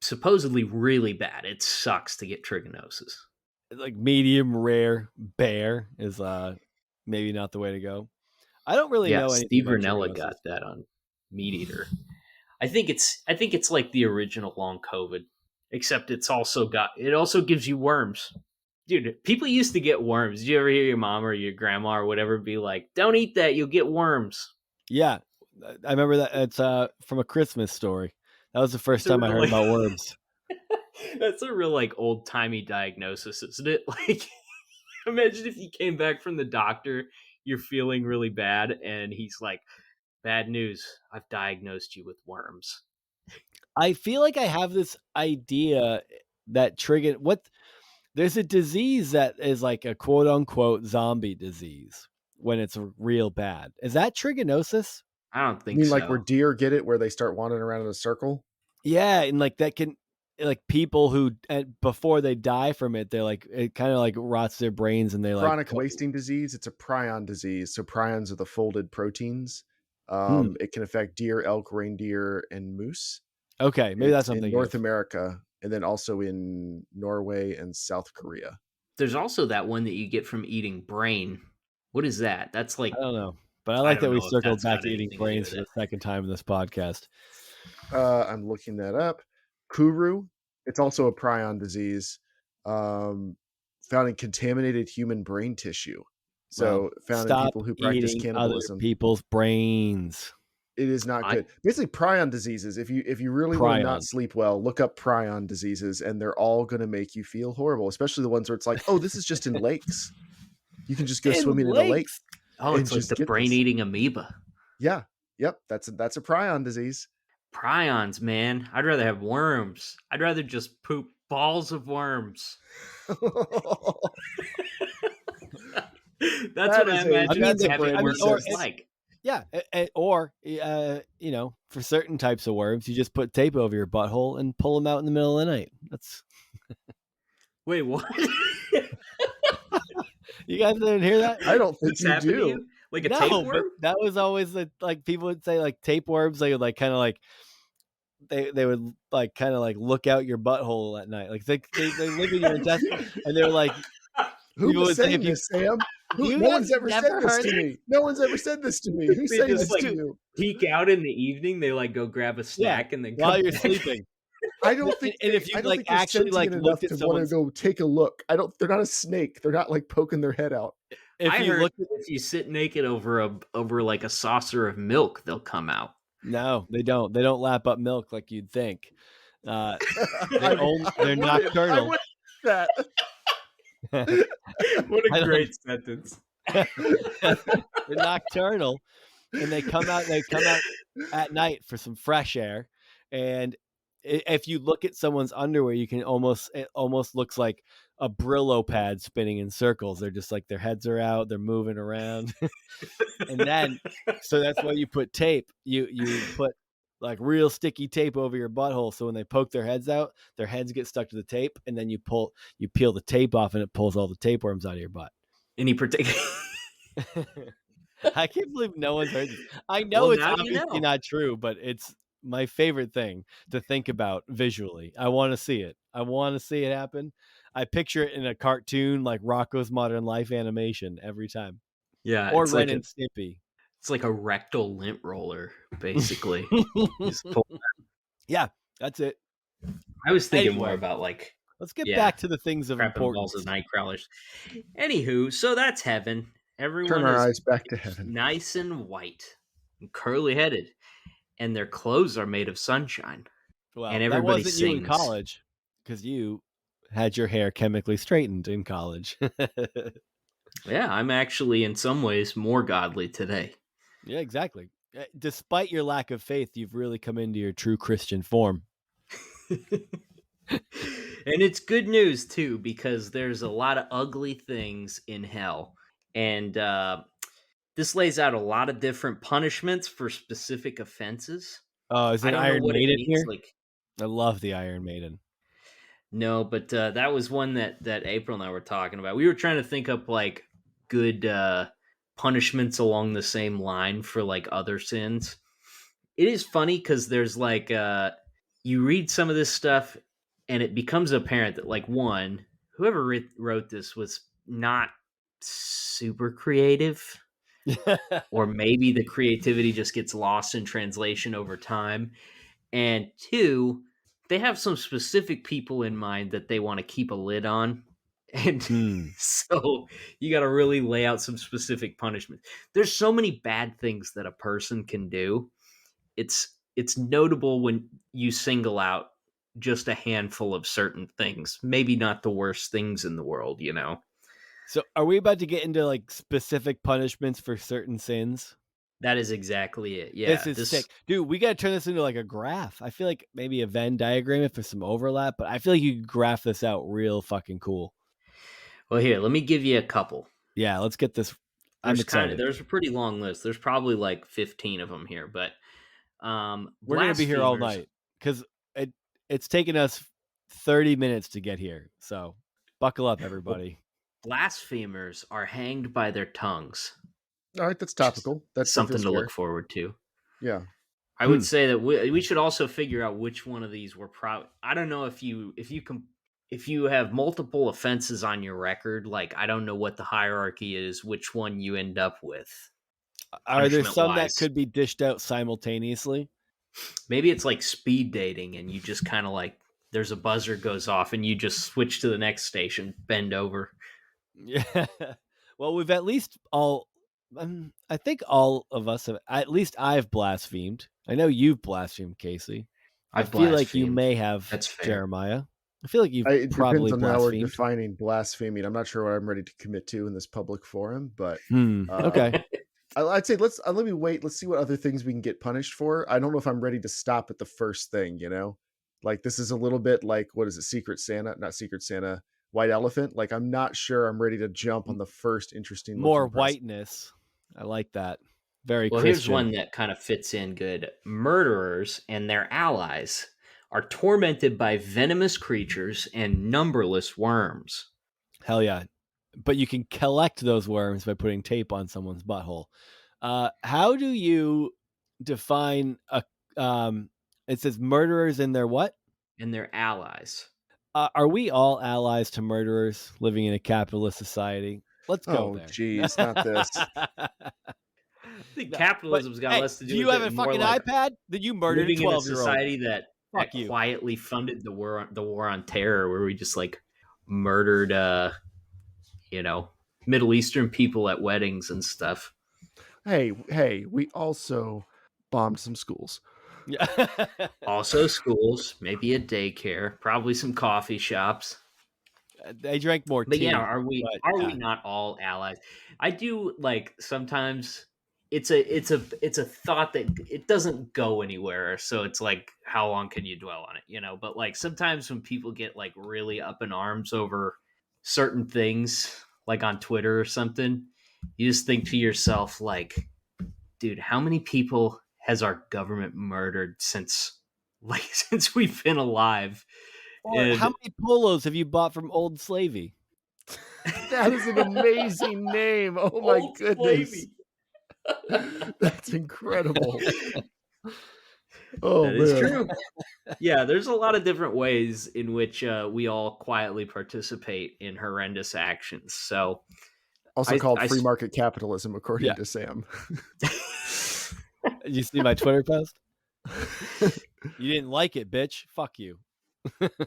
supposedly really bad. It sucks to get trigonosis. like medium rare bear is maybe not the way to go. I don't really Yeah, know anything Steve about Rinella trigonosis. got that on Meat Eater. I think it's like the original long COVID, except it also gives you worms. Dude, people used to get worms. Did you ever hear your mom or your grandma or whatever be like, "Don't eat that, you'll get worms." Yeah, I remember that. It's from A Christmas Story. That was the That's first a time I real heard like about worms. that's a real like old timey diagnosis, isn't it? Like, imagine if you came back from the doctor, you're feeling really bad, and he's like, "Bad news, I've diagnosed you with worms." I feel like I have this idea that there's a disease that is like a quote unquote zombie disease when it's real bad. Is that trigonosis? I don't You think mean like where so. deer get it, where they start wandering around in a circle? Yeah, and like that can, like people who before they die from it, they're like, it kind of like rots their brains and they like Chronic wasting disease. It's a prion disease. So prions are the folded proteins. hmm. It can affect deer, elk, reindeer, and moose. Okay, maybe that's It's what I'm in thinking North of. America and then also in Norway and South Korea. There's also that one that you get from eating brain. What is that? That's like, I don't know, but I I like that don't we know if circled that's back got to eating anything to do brains with for it. the second time in this podcast. I'm looking that up. Kuru. It's also a prion disease, found in contaminated human brain tissue. So Well, found in stop people who practice eating other cannibalism. people's brains. It is not I- good. Basically, prion diseases. If you really want to not Prion. sleep well, look up prion diseases, and they're all going to make you feel horrible. Especially the ones where it's like, oh, this is just in lakes. You can just go In swimming in a lake lakes. Oh, and it's like just the get this. brain-eating amoeba. Yeah, yep. That's a prion disease. Prions, man. I'd rather have worms. I'd rather just poop balls of worms. That's That what I is a imagine that's a having brain worms or is it's- like. Yeah, or you know, for certain types of worms, you just put tape over your butthole and pull them out in the middle of the night. That's Wait, what? you guys didn't hear that? I don't think This you happened to do. you? Like a No, tapeworm? but that was always like people would say like tapeworms. They would like kind of like they would like kind of like look out your butthole at night. Like they live in your intestine, and they're like, Who people was would say saying if you- this, Sam? You No guys one's ever said never this heard to it? me. No one's ever said this to me. Who's They saying just, this like, to you? Peek out in the evening, they like go grab a snack and then while come you're back. sleeping. I don't think. And if you I don't like think they're actually like sentient looked enough at to want to someone's, go take a look. I don't. They're not a snake. They're not like poking their head out. if I you heard look at, if you sit naked over like a saucer of milk, they'll come out. no, they don't. They don't lap up milk like you'd think. I They're wouldn't- I nocturnal. wouldn't do that. What I a don't- great sentence. They're nocturnal, and they come out at night for some fresh air. And if you look at someone's underwear, you can it almost looks like a Brillo pad spinning in circles. They're just like their heads are out, they're moving around. And then so that's why you put tape. You put like real sticky tape over your butthole, so when they poke their heads out, their heads get stuck to the tape, and then you peel the tape off, and it pulls all the tapeworms out of your butt. Any particular? I can't believe no one's heard this. I know Well, it's now you obviously know. not true, but it's my favorite thing to think about visually. I want to see it. I want to see it happen. I picture it in a cartoon like Rocko's Modern Life animation every time. Yeah, Or it's Ren like and Stimpy. it's like a rectal lint roller, basically. Just pull- Yeah, that's it. I was thinking more Anyway. about like Let's get Yeah. back to the things of crapping importance. balls of night crawlers. Anywho, so that's heaven. Everyone Turn our is eyes back to heaven. nice and white, and curly headed, and their clothes are made of sunshine. Well, and that everybody wasn't you in sings. college because you had your hair chemically straightened in college. Yeah, I'm actually in some ways more godly today. Yeah, exactly. Despite your lack of faith, you've really come into your true Christian form. And it's good news too, because there's a lot of ugly things in hell, and this lays out a lot of different punishments for specific offenses. Oh, is I it don't know Iron what it Maiden means. here? Like, I love the Iron Maiden. no, but that was one that April and I were talking about. We were trying to think up like good punishments along the same line for like other sins. It is funny because there's like you read some of this stuff and it becomes apparent that like one, whoever wrote this was not super creative, or maybe the creativity just gets lost in translation over time. And two, they have some specific people in mind that they want to keep a lid on. And so you got to really lay out some specific punishment. There's so many bad things that a person can do. It's notable when you single out just a handful of certain things, maybe not the worst things in the world, you know. So are we about to get into like specific punishments for certain sins? That is exactly it. Yeah. This is sick. Dude, we got to turn this into like a graph. I feel like maybe a Venn diagram if there's some overlap, but I feel like you could graph this out real fucking cool. Well, here, let me give you a couple. Yeah, let's get this. I'm excited. There's a pretty long list. There's probably like 15 of them here, but we're going to be here all night because it's taken us 30 minutes to get here. So buckle up, everybody. Blasphemers are hanged by their tongues. All right, that's topical. That's something to look forward to. Yeah. I would say that we should also figure out which one of these were I don't know if you can if you have multiple offenses on your record, like I don't know what the hierarchy is, which one you end up with Are there punishment some that wise. could be dished out simultaneously? Maybe it's like speed dating and you just kind of like there's a buzzer goes off and you just switch to the next station, bend over. Yeah. Well, we've at least all. I think all of us have. At least I've blasphemed. I know you've blasphemed, Casey. I I've feel like you blasphemed. may have, That's fair. Jeremiah. I feel like you've It depends probably on how we're blasphemed. defining blaspheming. I'm not sure what I'm ready to commit to in this public forum, but Okay. I'd say let's let me wait. Let's see what other things we can get punished for. I don't know if I'm ready to stop at the first thing. Like this is a little bit like what is it? Secret Santa, not Secret Santa, White Elephant. Like I'm not sure I'm ready to jump on the first interesting More looking person. whiteness. I like that. Very Well, Christian. here's one that kind of fits in good. Murderers and their allies are tormented by venomous creatures and numberless worms. Hell yeah. But you can collect those worms by putting tape on someone's butthole. How do you define a it says murderers and their what? And their allies. Are we all allies to murderers living in a capitalist society? Let's go Oh, there. geez, not this. I think capitalism's got less to do do you with have it. a More fucking like iPad? Then you murdered a living in a 12-year-old. society that Fuck you. quietly funded the war on terror, where we just like murdered, Middle Eastern people at weddings and stuff. Hey, we also bombed some schools. Yeah. Also, schools, maybe a daycare, probably some coffee shops. They drank more But tea. yeah, are we yeah. not all allies? I do like sometimes it's a thought that it doesn't go anywhere. So it's like how long can you dwell on it, But like sometimes when people get like really up in arms over certain things, like on Twitter or something, you just think to yourself like, dude, how many people has our government murdered since we've been alive? Or And how many polos have you bought from Old Slavey? That is an amazing name. Oh my Old goodness. Slavey. That's incredible. Oh, that is man. true. Yeah, there's a lot of different ways in which we all quietly participate in horrendous actions. So, Also called free market capitalism, according to Sam. You see my Twitter post? You didn't like it, bitch. Fuck you.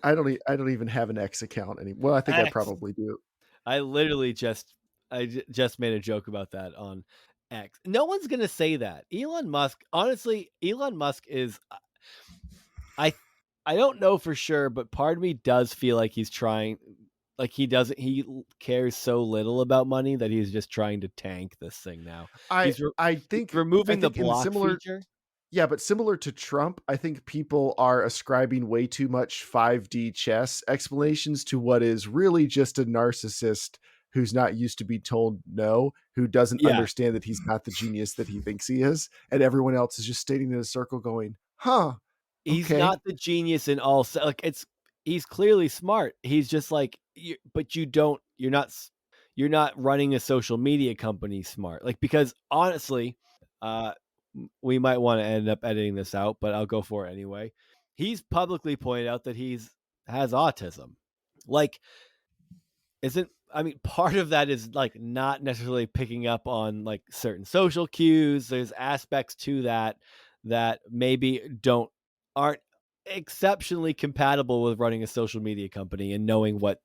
I don't even have an X account anymore. Well, I think I probably do. I literally just made a joke about that on X. No one's gonna say that. Elon Musk, honestly, Elon Musk is. I don't know for sure, but part of me does feel like he's trying. Like he cares so little about money that he's just trying to tank this thing now. I think removing the block feature. Yeah, but similar to Trump, I think people are ascribing way too much 5D chess explanations to what is really just a narcissist who's not used to be told no, who doesn't understand that he's not the genius that he thinks he is, and everyone else is just standing in a circle going, "Huh." He's not the genius in all. Like he's clearly smart. He's just like, but you're not running a social media company smart. Like, because honestly, we might want to end up editing this out, but I'll go for it anyway. He's publicly pointed out that has autism. Like, part of that is like not necessarily picking up on like certain social cues. There's aspects to that maybe aren't exceptionally compatible with running a social media company and knowing what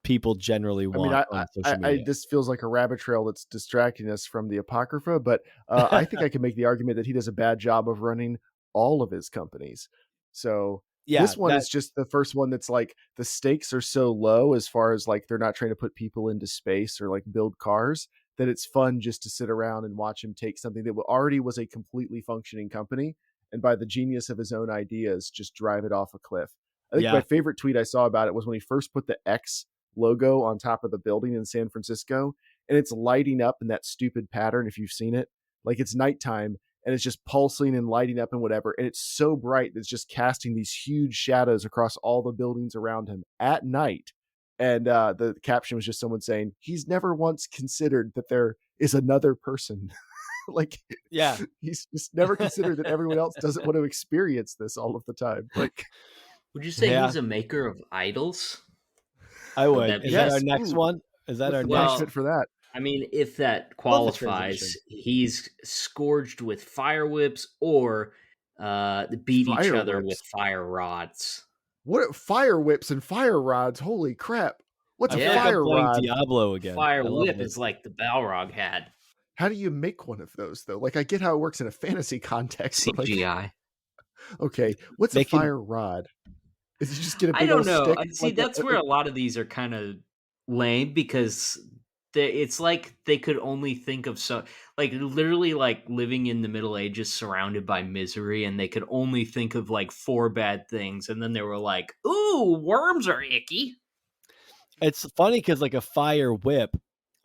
people generally want on social media. This feels like a rabbit trail that's distracting us from the Apocrypha, but I think I can make the argument that he does a bad job of running all of his companies. So this one is just the first one that's like the stakes are so low as far as like they're not trying to put people into space or like build cars, that it's fun just to sit around and watch him take something that already was a completely functioning company and by the genius of his own ideas just drive it off a cliff. I think my favorite tweet I saw about it was when he first put the X logo on top of the building in San Francisco, and it's lighting up in that stupid pattern. If you've seen it, like it's nighttime and it's just pulsing and lighting up and whatever. And it's so bright that it's just casting these huge shadows across all the buildings around him at night. And the caption was just someone saying, he's never once considered that there is another person. Like, he's just never considered that everyone else doesn't want to experience this all of the time. Like, would you say he's a maker of idols? I Would would. that Is be? that our Yes. next Ooh, one? Is that what's our the next? punishment for that? I mean, if that Love the qualifies, transition. he's scourged with fire whips or beat each Fire other with whips. fire rods. What fire whips and fire rods? Holy crap! What's I a feel like I'm fire playing rod? Diablo again. Fire I love whip whip. is like the Balrog had. How do you make one of those though? Like I get how it works in a fantasy context, but like, CGI. okay, what's a They can. fire rod? Is you just get a I big don't old know. stick? See, Like that's where a lot of these are kind of lame because it's like they could only think of like literally like living in the Middle Ages surrounded by misery, and they could only think of like 4 bad things, and then they were like, "Ooh, worms are icky." It's funny because like a fire whip,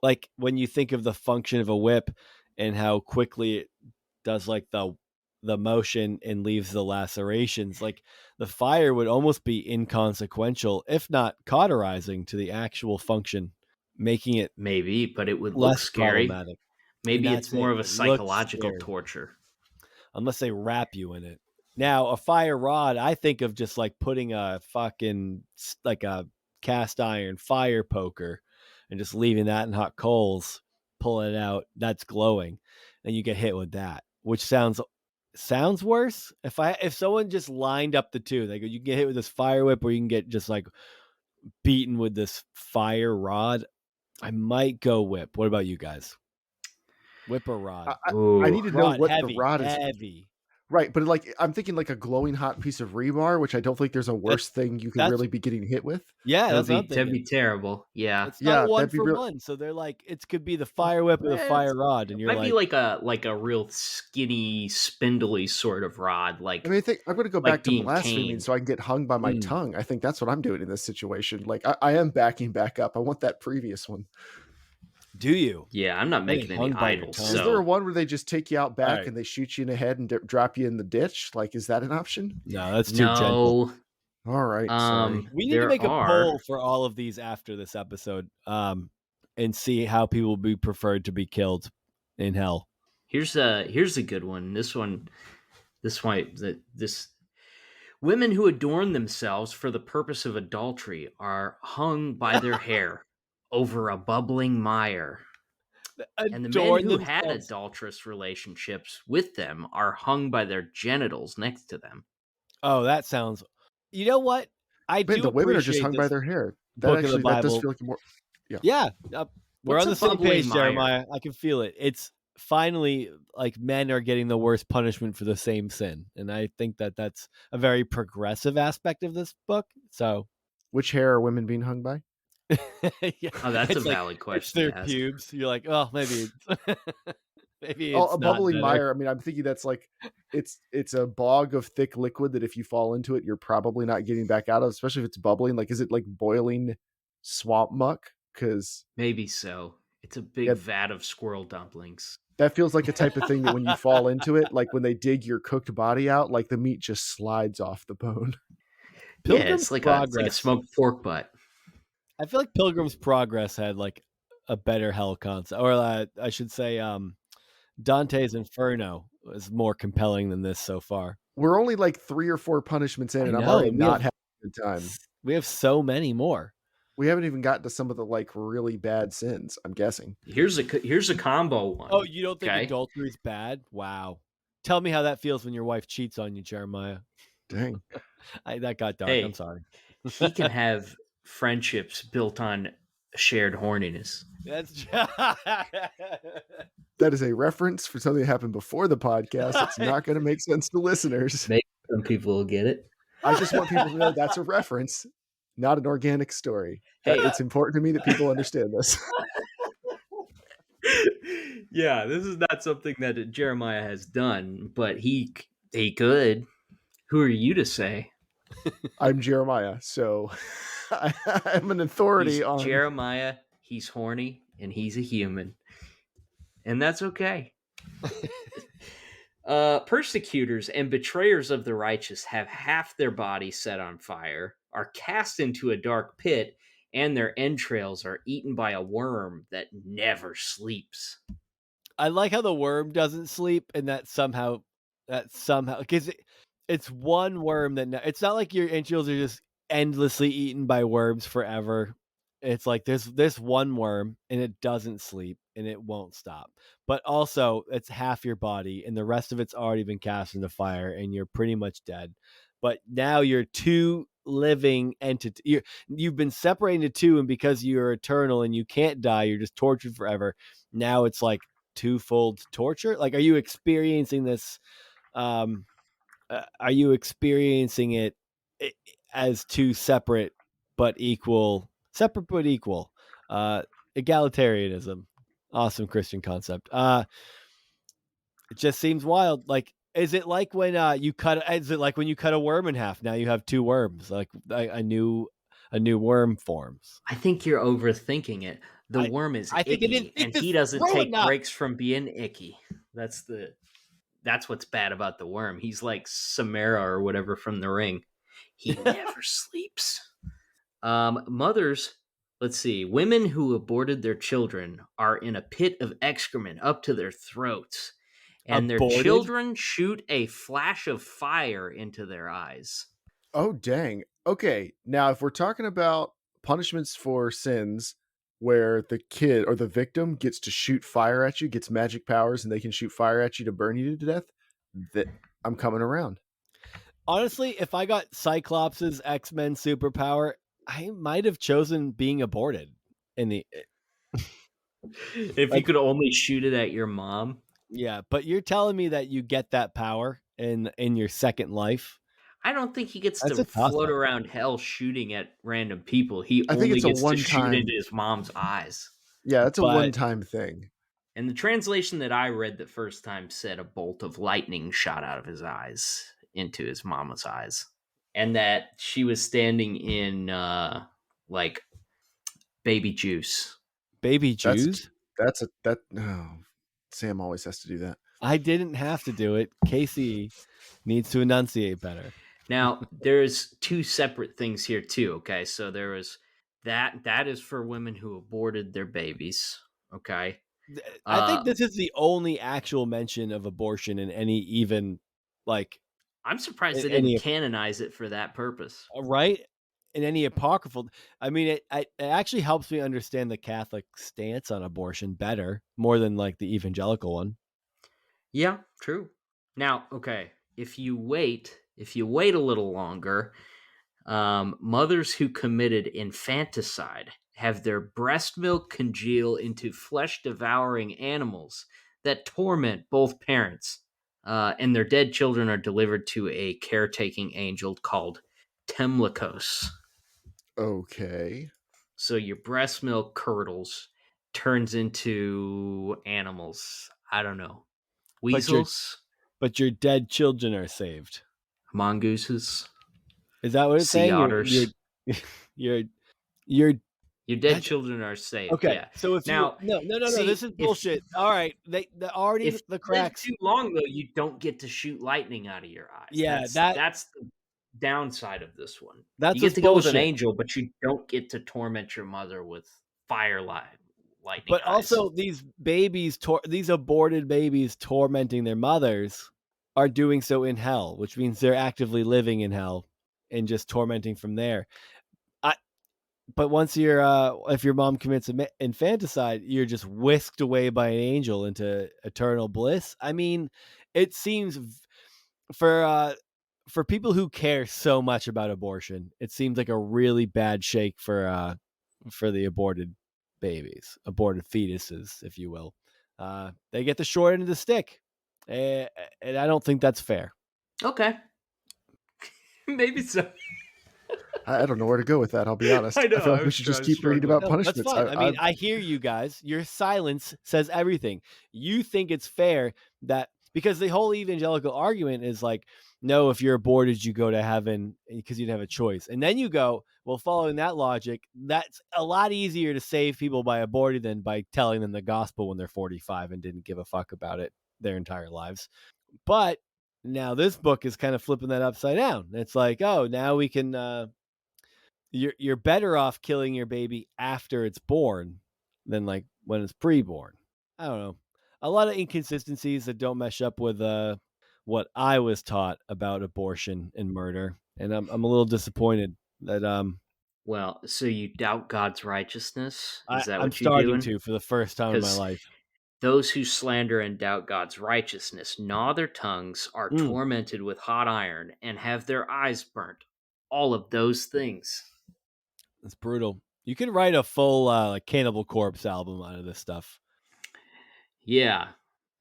like when you think of the function of a whip and how quickly it does like the motion and leaves the lacerations, like the fire would almost be inconsequential, if not cauterizing to the actual function, making it Maybe, but it would look less scary. problematic. And Maybe it's that's it. more of a It looks psychological scary torture. unless they wrap you in it. Now, a fire rod, I think of just like putting a fucking like a cast iron fire poker and just leaving that in hot coals, pulling it out. That's glowing, and you get hit with that, which sounds worse. If someone just lined up the two, they go, you can get hit with this fire whip, or you can get just like beaten with this fire rod. I might go whip. What about you guys? Whip or rod? I need to know Rod, what heavy, the rod is. heavy. Right, but like I'm thinking like a glowing hot piece of rebar, which I don't think there's a worse thing you could that's really be getting hit with. Yeah, that's what I'm That'd be thinking. terrible. Yeah. It's not Yeah, one that'd be for real. one, so they're like, it could be the fire whip or the fire rod, and It you're might be like, like a real skinny, spindly sort of rod, I mean, I think I'm going to go like back to being blaspheming caned. so I can get hung by my tongue. I think that's what I'm doing in this situation. Like I am backing back up. I want that previous one. do you? Yeah, I'm not I get making any hung by your idols. tongue. Is there a So one where they just take you out back right. and they shoot you in the head and drop you in the ditch? Like, is that an option? No, that's too gentle. no, All right, sorry. We need to make a poll for all of these after this episode, and see how people would be preferred to be killed in hell. Here's a good one. This women who adorn themselves for the purpose of adultery are hung by their hair over a bubbling mire. And the men who had adulterous relationships with them are hung by their genitals next to them. Oh, that sounds. You know what? I Man, do the women are just appreciate hung by this their hair. That book of the actually that does Bible. feel like a more. Yeah, we're What's on a the same bubbling page, mire? Jeremiah. I can feel it. It's finally like men are getting the worst punishment for the same sin, and I think that that's a very progressive aspect of this book. So, Which hair are women being hung by? yeah, Oh, that's a it's like, valid it's question their to ask. pubes. You're like, oh, maybe maybe Oh, it's a not bubbling better. mire. I mean, I'm thinking that's like it's a bog of thick liquid that if you fall into it, you're probably not getting back out of. Especially if it's bubbling. Like, is it like boiling swamp muck? Because Maybe so. It's a big vat of squirrel dumplings. that feels like a type of thing that when you fall into it, like when they dig your cooked body out, like the meat just slides off the bone. Pilgrim's it's like Progress. a smoked pork butt. I feel like Pilgrim's Progress had like a better hell concept, or I should say, Dante's Inferno is more compelling than this so far. We're only like 3 or 4 punishments in, and I'm already not having a good time. We have so many more. We haven't even gotten to some of the like really bad sins, I'm guessing. Here's a combo one. Oh, you don't think adultery is bad? Wow. Tell me how that feels when your wife cheats on you, Jeremiah. Dang. That got dark. Hey, I'm sorry. He can have friendships built on shared horniness. That's That is a reference for something that happened before the podcast. It's not going to make sense to listeners. Maybe some people will get it. I just want people to know that's a reference, not an organic story. Hey, it's important to me that people understand this. Yeah, this is not something that Jeremiah has done, but he could. Who are you to say? I'm Jeremiah, so I'm an authority on Jeremiah. He's horny and he's a human, and that's okay. Persecutors and betrayers of the righteous have half their body set on fire, are cast into a dark pit, and their entrails are eaten by a worm that never sleeps. I like how the worm doesn't sleep, and that somehow because it's one worm that it's not like your entrails are just endlessly eaten by worms forever. It's like there's this one worm and it doesn't sleep and it won't stop. But also it's half your body and the rest of it's already been cast into fire and you're pretty much dead. But now you're two living entity. You've been separated into two, and because you're eternal and you can't die, you're just tortured forever. Now it's like twofold torture. Like, are you experiencing this? Are you experiencing it as two separate but equal egalitarianism? Awesome Christian concept. It just seems wild. Like, is it like when you cut? Is it like when you cut a worm in half? Now you have two worms. Like a new worm forms. I think you're overthinking it. The I worm is I think it is. icky, It's and just he doesn't growing take up. breaks from being icky. That's what's bad about the worm. He's like Samara or whatever from The Ring. He never sleeps. Mothers, let's see. Women who aborted their children are in a pit of excrement up to their throats, and their Aborted. children shoot a flash of fire into their eyes. Oh, dang. Okay. Now, if we're talking about punishments for sins where the kid or the victim gets to shoot fire at you, gets magic powers, and they can shoot fire at you to burn you to death, that I'm coming around. Honestly, if I got Cyclops' X-Men superpower, I might have chosen being aborted. If you could only shoot it at your mom. Yeah, but you're telling me that you get that power in your second life? I don't think he gets That's to a toss float up. around hell shooting at random people. He I think only it's a gets to shoot one-time. into his mom's eyes. Yeah, that's a But one-time thing. And the translation that I read the first time said a bolt of lightning shot out of his eyes into his mama's eyes. And that she was standing in like baby juice. baby Jews? No. Sam always has to do that. I didn't have to do it. Casey needs to enunciate better. Now, there's two separate things here too, okay? So there was that is for women who aborted their babies, okay? I think this is the only actual mention of abortion in any even like I'm surprised they in any didn't canonize it for that purpose. right in any apocryphal. I mean, it actually helps me understand the Catholic stance on abortion better, more than like the evangelical one. Yeah, true. Now, okay, if you wait a little longer, mothers who committed infanticide have their breast milk congeal into flesh-devouring animals that torment both parents, and their dead children are delivered to a caretaking angel called Temlikos. Okay. So your breast milk curdles, turns into animals. I don't know. Weasels, But your dead children are saved. mongooses, Is that what it's sea saying? otters. You're you're Your dead that's children are saved. okay. Yeah. So if you Now, no, see, this is bullshit. All right, they already if the you live cracks. too long though, you don't get to shoot lightning out of your eyes. Yeah, That's the downside of this one. that's You get just to go with an bullshit. angel, but you don't get to torment your mother with lightning But eyes. also, these babies, these aborted babies tormenting their mothers, are doing so in hell, which means they're actively living in hell and just tormenting from there. But once if your mom commits infanticide, you're just whisked away by an angel into eternal bliss. I mean, it seems for people who care so much about abortion, it seems like a really bad shake for the aborted babies, aborted fetuses, if you will. They get the short end of the stick, and I don't think that's fair. Okay. Maybe so. I don't know where to go with that. I'll be honest. I know, feel like I we was should just trying- keep reading struggling. about No, that's punishments. fine. I mean, I hear you guys. Your silence says everything. You think it's fair that because the whole evangelical argument is like, no, if you're aborted, you go to heaven because you didn't have a choice. And then you go, well, following that logic, that's a lot easier to save people by aborting than by telling them the gospel when they're 45 and didn't give a fuck about it their entire lives. But now this book is kind of flipping that upside down. It's like, oh, now we can you're better off killing your baby after it's born than like when it's pre-born. I don't know. A lot of inconsistencies that don't mesh up with what I was taught about abortion and murder, and I'm a little disappointed that Well, so you doubt God's righteousness? Is that I'm what you're starting doing? to for the first time in my Because life. those who slander and doubt God's righteousness gnaw their tongues, are Mm, tormented with hot iron, and have their eyes burnt. All of those things. it's brutal. You could write a full like Cannibal Corpse album out of this stuff. Yeah.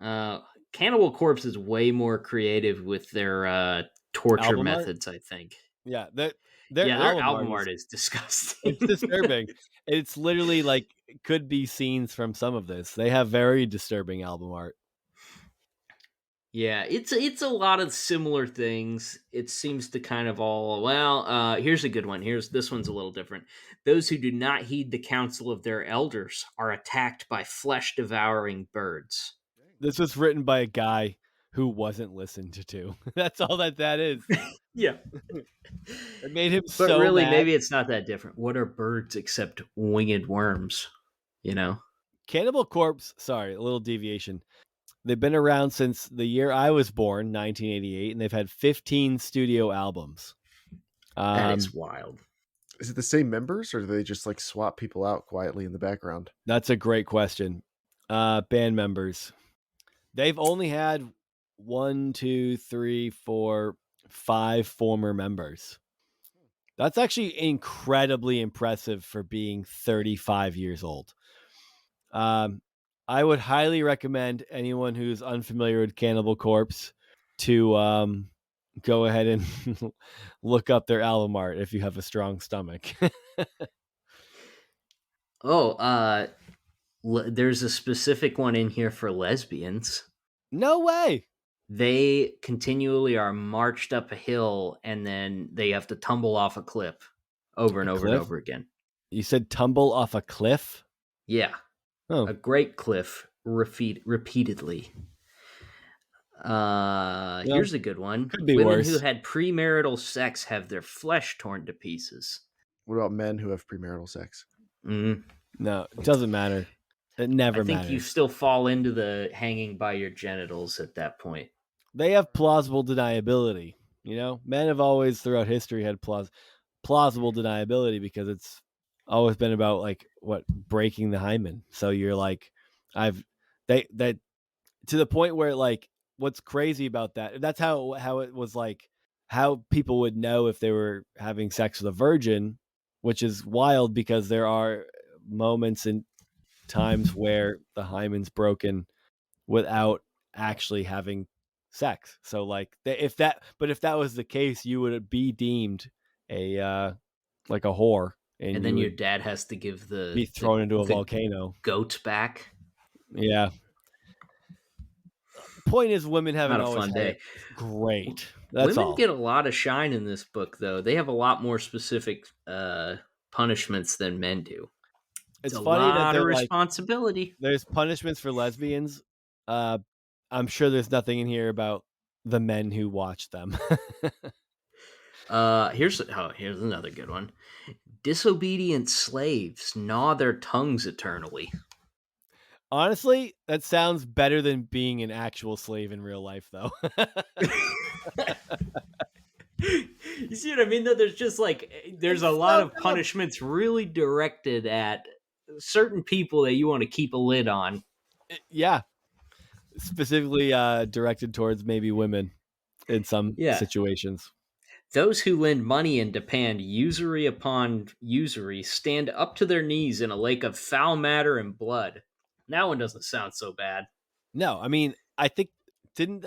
Uh, Cannibal Corpse is way more creative with their torture Album art? methods, I think. Yeah, their Yeah, their album album art is art is disgusting. it's disturbing. It's literally like could be scenes from some of this. They have very disturbing album art. Yeah, it's a lot of similar things. It seems to kind of all here's a good one. Here's this one's a little different. Those who do not heed the counsel of their elders are attacked by flesh-devouring birds. This was written by a guy who wasn't listened to. That's all that is. Yeah. It made him But so really, mad. maybe it's not that different. What are birds except winged worms? You know? Cannibal Corpse, sorry, a little deviation. They've been around since the year I was born, 1988, and they've had 15 studio albums. That is wild. Is it the same members, or do they just like swap people out quietly in the background? That's a great question. Band members. They've only had 1, 2, 3, 4, 5 former members. That's actually incredibly impressive for being 35 years old. I would highly recommend anyone who's unfamiliar with Cannibal Corpse to go ahead and look up their album art if you have a strong stomach. There's a specific one in here for lesbians. No way. They continually are marched up a hill and then they have to tumble off a cliff over and over and over again. You said tumble off a cliff? Yeah. Oh. A great cliff repeatedly. Here's a good one. Could be Women worse. who had premarital sex have their flesh torn to pieces. What about men who have premarital sex? Mm. No, it doesn't matter. It never matters. I think you still fall into the hanging by your genitals at that point. They have plausible deniability. You know, men have always throughout history had plausible deniability because it's always been about like breaking the hymen. So you're like, that to the point where like what's crazy about that? That's how it was like how people would know if they were having sex with a virgin, which is wild because there are moments and times where the hymen's broken without actually having sex. So like if that was the case, you would be deemed a like a whore, and then your dad has to give be thrown into a volcano. Goat back. Yeah. Point is, women haven't Not a always fun had day. it great. That's Women all. get a lot of shine in this book, though. They have a lot more specific punishments than men do. It's a funny lot that of responsibility. There's punishments for lesbians. I'm sure there's nothing in here about the men who watch them. Here's another good one. Disobedient slaves gnaw their tongues eternally. Honestly, that sounds better than being an actual slave in real life, though. You see what I mean? Though there's just like there's a lot of punishments really directed at certain people that you want to keep a lid on. Yeah, specifically directed towards maybe women in some situations. Those who lend money and demand usury upon usury stand up to their knees in a lake of foul matter and blood. That one doesn't sound so bad. No, I mean, I think didn't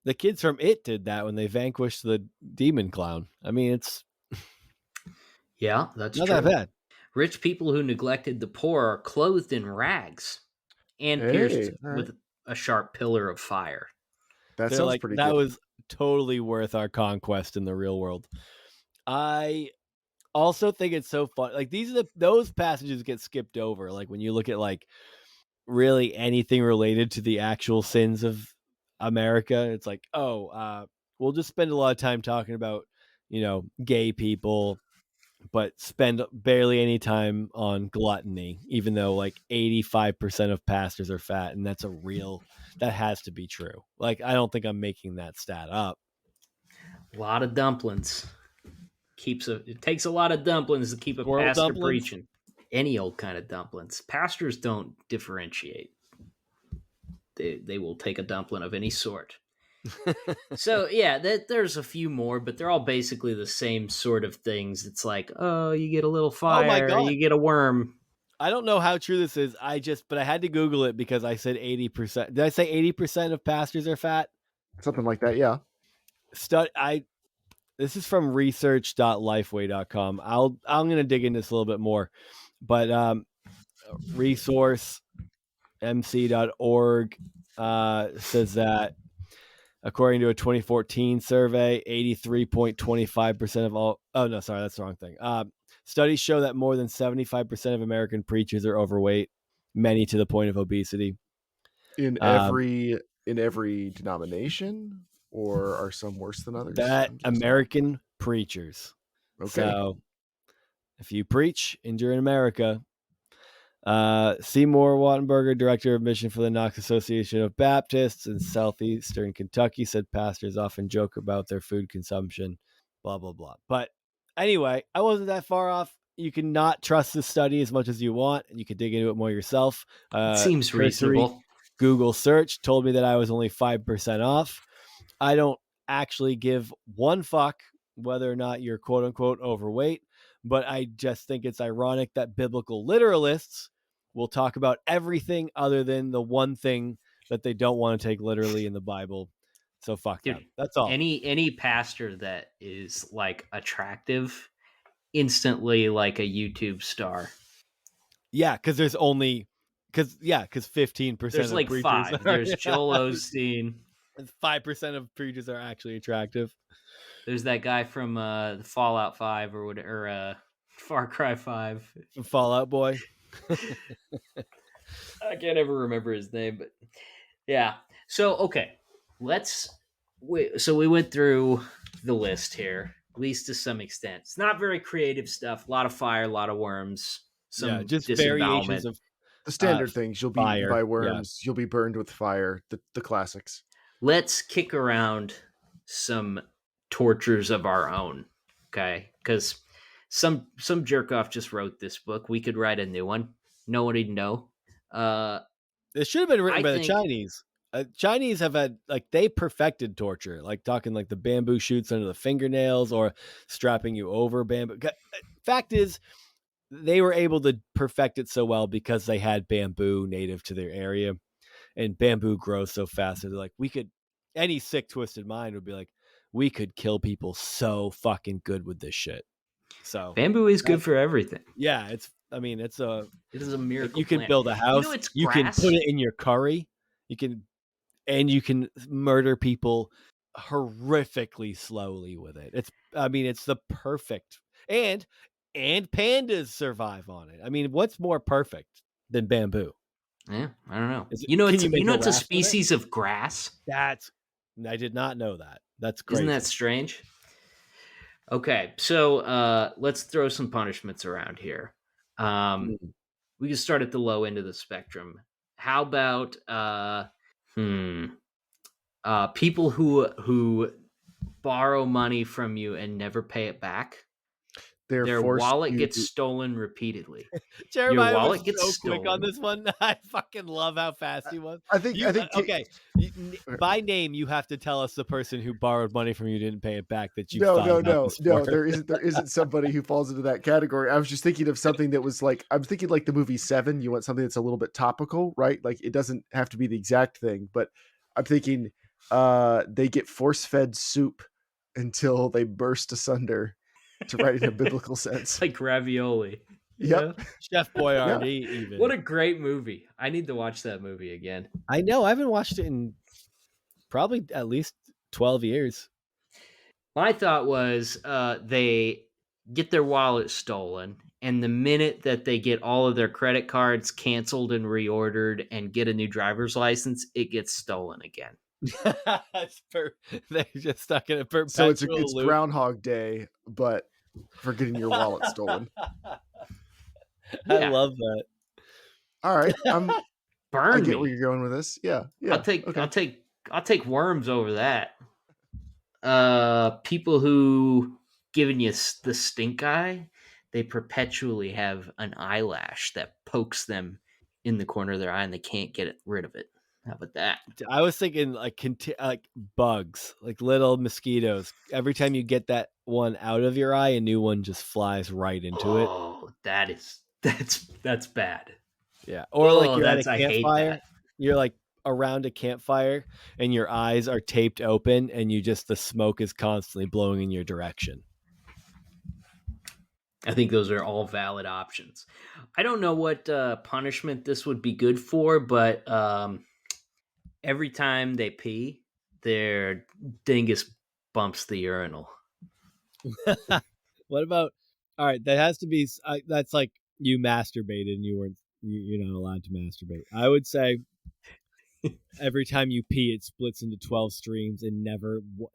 the kids from It did that when they vanquished the demon clown. I mean, it's yeah, that's not true. that bad. Rich people who neglected the poor are clothed in rags and pierced with a sharp pillar of fire. That sounds pretty good. That was totally worth our conquest in the real world. I also think it's so fun. Like those passages get skipped over. Like when you look at like really anything related to the actual sins of America, it's like, we'll just spend a lot of time talking about, gay people, but spend barely any time on gluttony, even though like 85% of pastors are fat. And that has to be true. Like, I don't think I'm making that stat up. A lot of dumplings. It takes a lot of dumplings to keep a Squirrel pastor dumplings? preaching. Any old kind of dumplings. Pastors don't differentiate. They will take a dumpling of any sort. So yeah, there's a few more, but they're all basically the same sort of things. It's like, oh, you get a little Oh my fire, God. you get a worm. I don't know how true this is. But I had to Google it because I said 80%. Did I say 80% of pastors are fat? Something like that, yeah. This is from research.lifeway.com. I'm going to dig into this a little bit more, but resource mc.org says that according to a 2014 survey, 83.25% of all. Oh no, sorry, that's the wrong thing. Studies show that more than 75% of American preachers are overweight, many to the point of obesity. In every denomination, or are some worse than others? That American preachers. Okay. So if you preach and you're in America, Seymour Wattenberger, director of mission for the Knox Association of Baptists in southeastern Kentucky, said pastors often joke about their food consumption, blah, blah, blah. But anyway, I wasn't that far off. You can not trust the study as much as you want, and you can dig into it more yourself. It seems reasonable. Google search told me that I was only 5% off. I don't actually give one fuck whether or not you're quote unquote overweight, but I just think it's ironic that biblical literalists will talk about everything other than the one thing that they don't want to take literally in the Bible. So fuck them. That's all. Any pastor that is like attractive, instantly like a YouTube star. Yeah, because there's only because 15%. There's like 5. There's Joel Osteen. 5% of preachers are actually attractive. There's that guy from Fallout 5 or whatever, Far Cry 5. Fallout Boy. I can't ever remember his name, but yeah. So okay, so we went through the list here, at least to some extent. It's not very creative stuff. A lot of fire, a lot of worms. Some just variations of the standard things. You'll be fire. eaten by worms. Yeah. You'll be burned with fire. The classics. Let's kick around some tortures of our own, okay? Because some jerk off just wrote this book. We could write a new one. Nobody'd know. It should have been written by the Chinese. Chinese have had they perfected torture, like talking like the bamboo shoots under the fingernails or strapping you over bamboo. Fact is, they were able to perfect it so well because they had bamboo native to their area, and bamboo grows so fast. So they're like, any sick, twisted mind would be like, we could kill people so fucking good with this shit. So bamboo is good for everything. Yeah, it is a miracle. You can build a house. You can put it in your curry. You can murder people horrifically slowly with it. It's the perfect and pandas survive on it. I mean, what's more perfect than bamboo? Yeah, I don't know. It's a species of grass. I did not know that. That's crazy. Isn't that strange? Okay, so let's throw some punishments around here. We can start at the low end of the spectrum. How about people who borrow money from you and never pay it back? Their wallet gets stolen repeatedly. Jeremiah Your wallet was so quick on this one. I fucking love how fast he was. I think okay. By name, you have to tell us the person who borrowed money from you didn't pay it back. That you no. There isn't somebody who falls into that category. I was just thinking of something that was like I'm thinking like the movie Seven. You want something that's a little bit topical, right? Like it doesn't have to be the exact thing, but I'm thinking they get force-fed soup until they burst asunder. To write in a biblical sense, like ravioli. Yep. Chef Boyardee. Yeah. Even what a great movie! I need to watch that movie again. I know I haven't watched it in probably at least 12 years. My thought was they get their wallet stolen, and the minute that they get all of their credit cards canceled and reordered and get a new driver's license, it gets stolen again. They're just stuck in a perpetual so it's loop. Groundhog Day, but for getting your wallet stolen. I love that. All right, I get me. where you're going with this. Yeah. I'll take worms over that. People who giving you the stink eye, they perpetually have an eyelash that pokes them in the corner of their eye and they can't get rid of it. How about that? I was thinking like bugs, like little mosquitoes. Every time you get that one out of your eye, a new one just flies right into it. Oh, that's bad. Yeah. Or like Oh, you're at a I hate campfire, that. you're like around a campfire and your eyes are taped open and the smoke is constantly blowing in your direction. I think those are all valid options. I don't know what punishment this would be good for, but every time they pee, their dingus bumps the urinal. What about, all right, that has to be, that's like you masturbated and you're not allowed to masturbate. I would say every time you pee, it splits into 12 streams and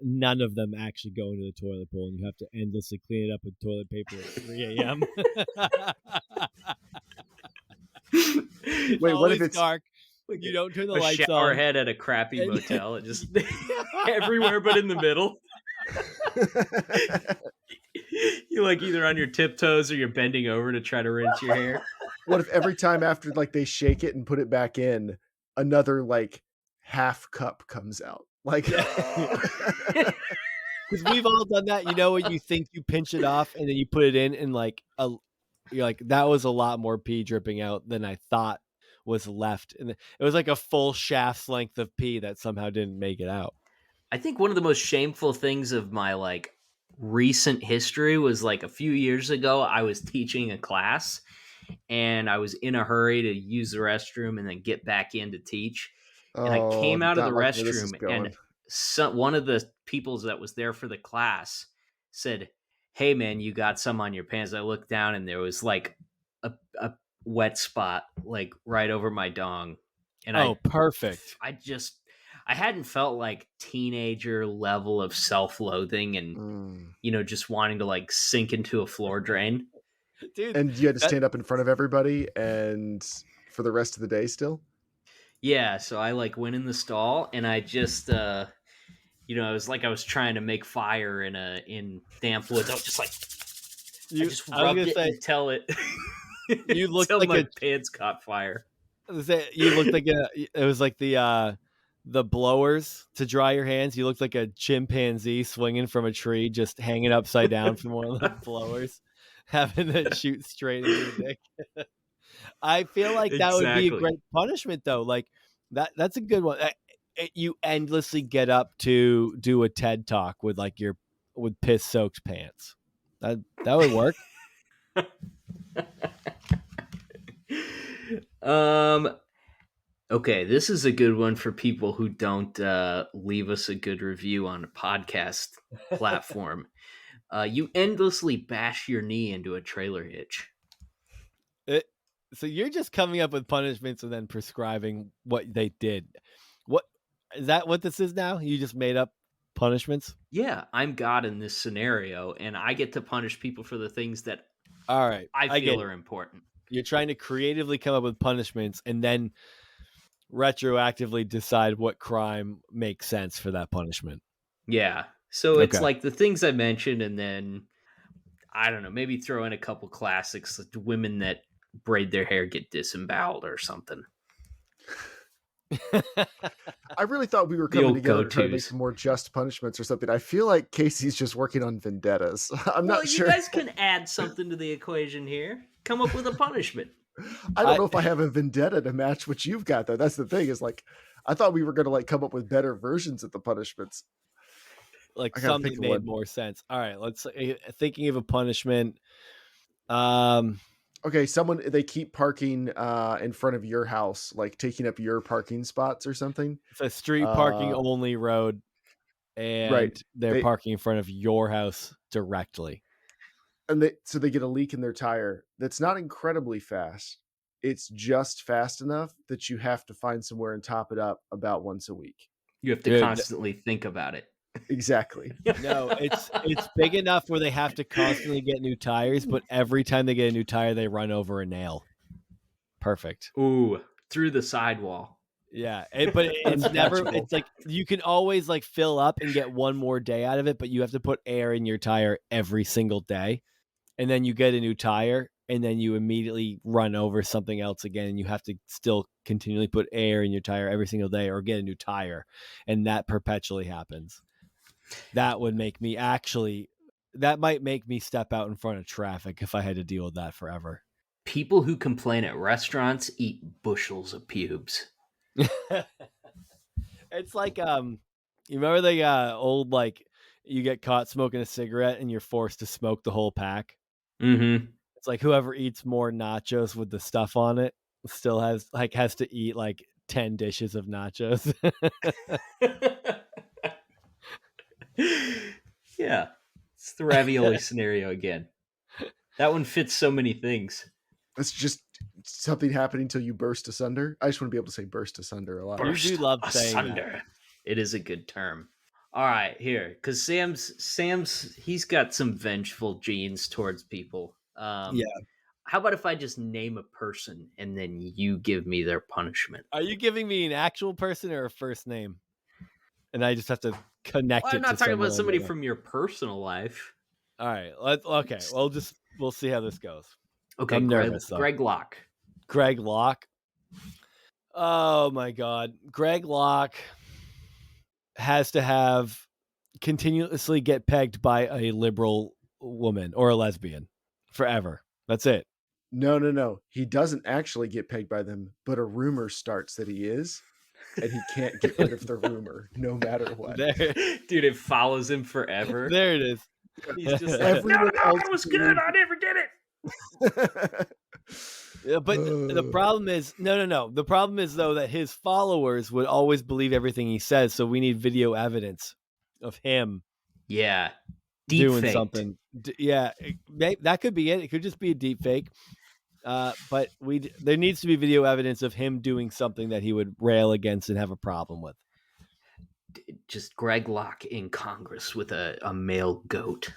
none of them actually go into the toilet bowl, and you have to endlessly clean it up with toilet paper at 3 a.m. Wait, what if it's dark? You don't turn the a lights shower on. head at a crappy motel. It just everywhere but in the middle. You're like either on your tiptoes or you're bending over to try to rinse your hair. What if every time after like they shake it and put it back in, another like half cup comes out? Like because we've all done that. You know when you think you pinch it off and then you put it in and you're like, that was a lot more pee dripping out than I thought was left. And it was like a full shaft's length of pee that somehow didn't make it out. I think one of the most shameful things of my like recent history was like a few years ago. I was teaching a class and I was in a hurry to use the restroom and then get back in to teach. And I came out of the restroom and one of the people that was there for the class said, "Hey man, you got some on your pants." I looked down and there was like a wet spot like right over my dong. And perfect. I hadn't felt like teenager level of self-loathing and just wanting to like sink into a floor drain. Dude, and you had to stand up in front of everybody and for the rest of the day still? Yeah, so I like went in the stall and I just it was like I was trying to make fire in damp woods. I was just like I just rubbed it until it you looked until like my pants caught fire. You looked like it was like the blowers to dry your hands. You looked like a chimpanzee swinging from a tree, just hanging upside down from one of the blowers, having to shoot straight into your dick. I feel like that would be a great punishment, though. Like that's a good one. You endlessly get up to do a TED talk with like with piss soaked pants. That would work. Okay, this is a good one for people who don't leave us a good review on a podcast platform. You endlessly bash your knee into a trailer hitch. So you're just coming up with punishments and then prescribing what they did. What is that? What this is now? You just made up punishments? Yeah, I'm God in this scenario, and I get to punish people for the things that all right I feel are important. You're trying to creatively come up with punishments and then retroactively decide what crime makes sense for that punishment. Yeah. So it's like the things I mentioned, and then I don't know, maybe throw in a couple classics, like women that braid their hair get disemboweled or something. I really thought we were coming together to try to make some more just punishments or something. I feel like Casey's just working on vendettas. I'm not sure. You guys can add something to the equation here. Come up with a punishment. I don't know if I have a vendetta to match what you've got, though. That's the thing, is like, I thought we were going to like come up with better versions of the punishments. Like something made more sense. All right, let's thinking of a punishment. Okay, they keep parking in front of your house, like taking up your parking spots or something. It's a street parking only road, and they're parking in front of your house directly. And they get a leak in their tire that's not incredibly fast. It's just fast enough that you have to find somewhere and top it up about once a week. You have to constantly think about it. Exactly. No, it's big enough where they have to constantly get new tires, but every time they get a new tire, they run over a nail. Perfect. Ooh, through the sidewall. Yeah, but it's never. It's like you can always like fill up and get one more day out of it, but you have to put air in your tire every single day, and then you get a new tire, and then you immediately run over something else again, and you have to still continually put air in your tire every single day, or get a new tire, and that perpetually happens. That would make me that might make me step out in front of traffic if I had to deal with that forever. People who complain at restaurants eat bushels of pubes. It's like you remember the old like you get caught smoking a cigarette and you're forced to smoke the whole pack. Mm-hmm. It's like whoever eats more nachos with the stuff on it still has to eat like 10 dishes of nachos. Yeah, it's the ravioli scenario again. That one fits so many things. It's just something happening until you burst asunder. I just want to be able to say burst asunder a lot. Burst You do love saying asunder. that. It is a good term. All right, here, because Sam's he's got some vengeful genes towards people. Yeah. How about if I just name a person and then you give me their punishment? Are you giving me an actual person or a first name? And I just have to connect it. I'm not to talking about somebody another. from your personal life. All right. Okay. We'll see how this goes. Okay, I'm nervous, though. Greg Locke. Greg Locke. Oh my God. Greg Locke has to continuously get pegged by a liberal woman or a lesbian forever. That's it. No. He doesn't actually get pegged by them, but a rumor starts that he is, and he can't get rid of the rumor no matter what. Dude, it follows him forever. There it is. He's just like, no, that was good. I never did it. Yeah, but the problem is, no. The problem is, though, that his followers would always believe everything he says. So we need video evidence of him. Yeah. Doing something. That could be it. It could just be a deep fake. But there needs to be video evidence of him doing something that he would rail against and have a problem with. Just Greg Locke in Congress with a male goat.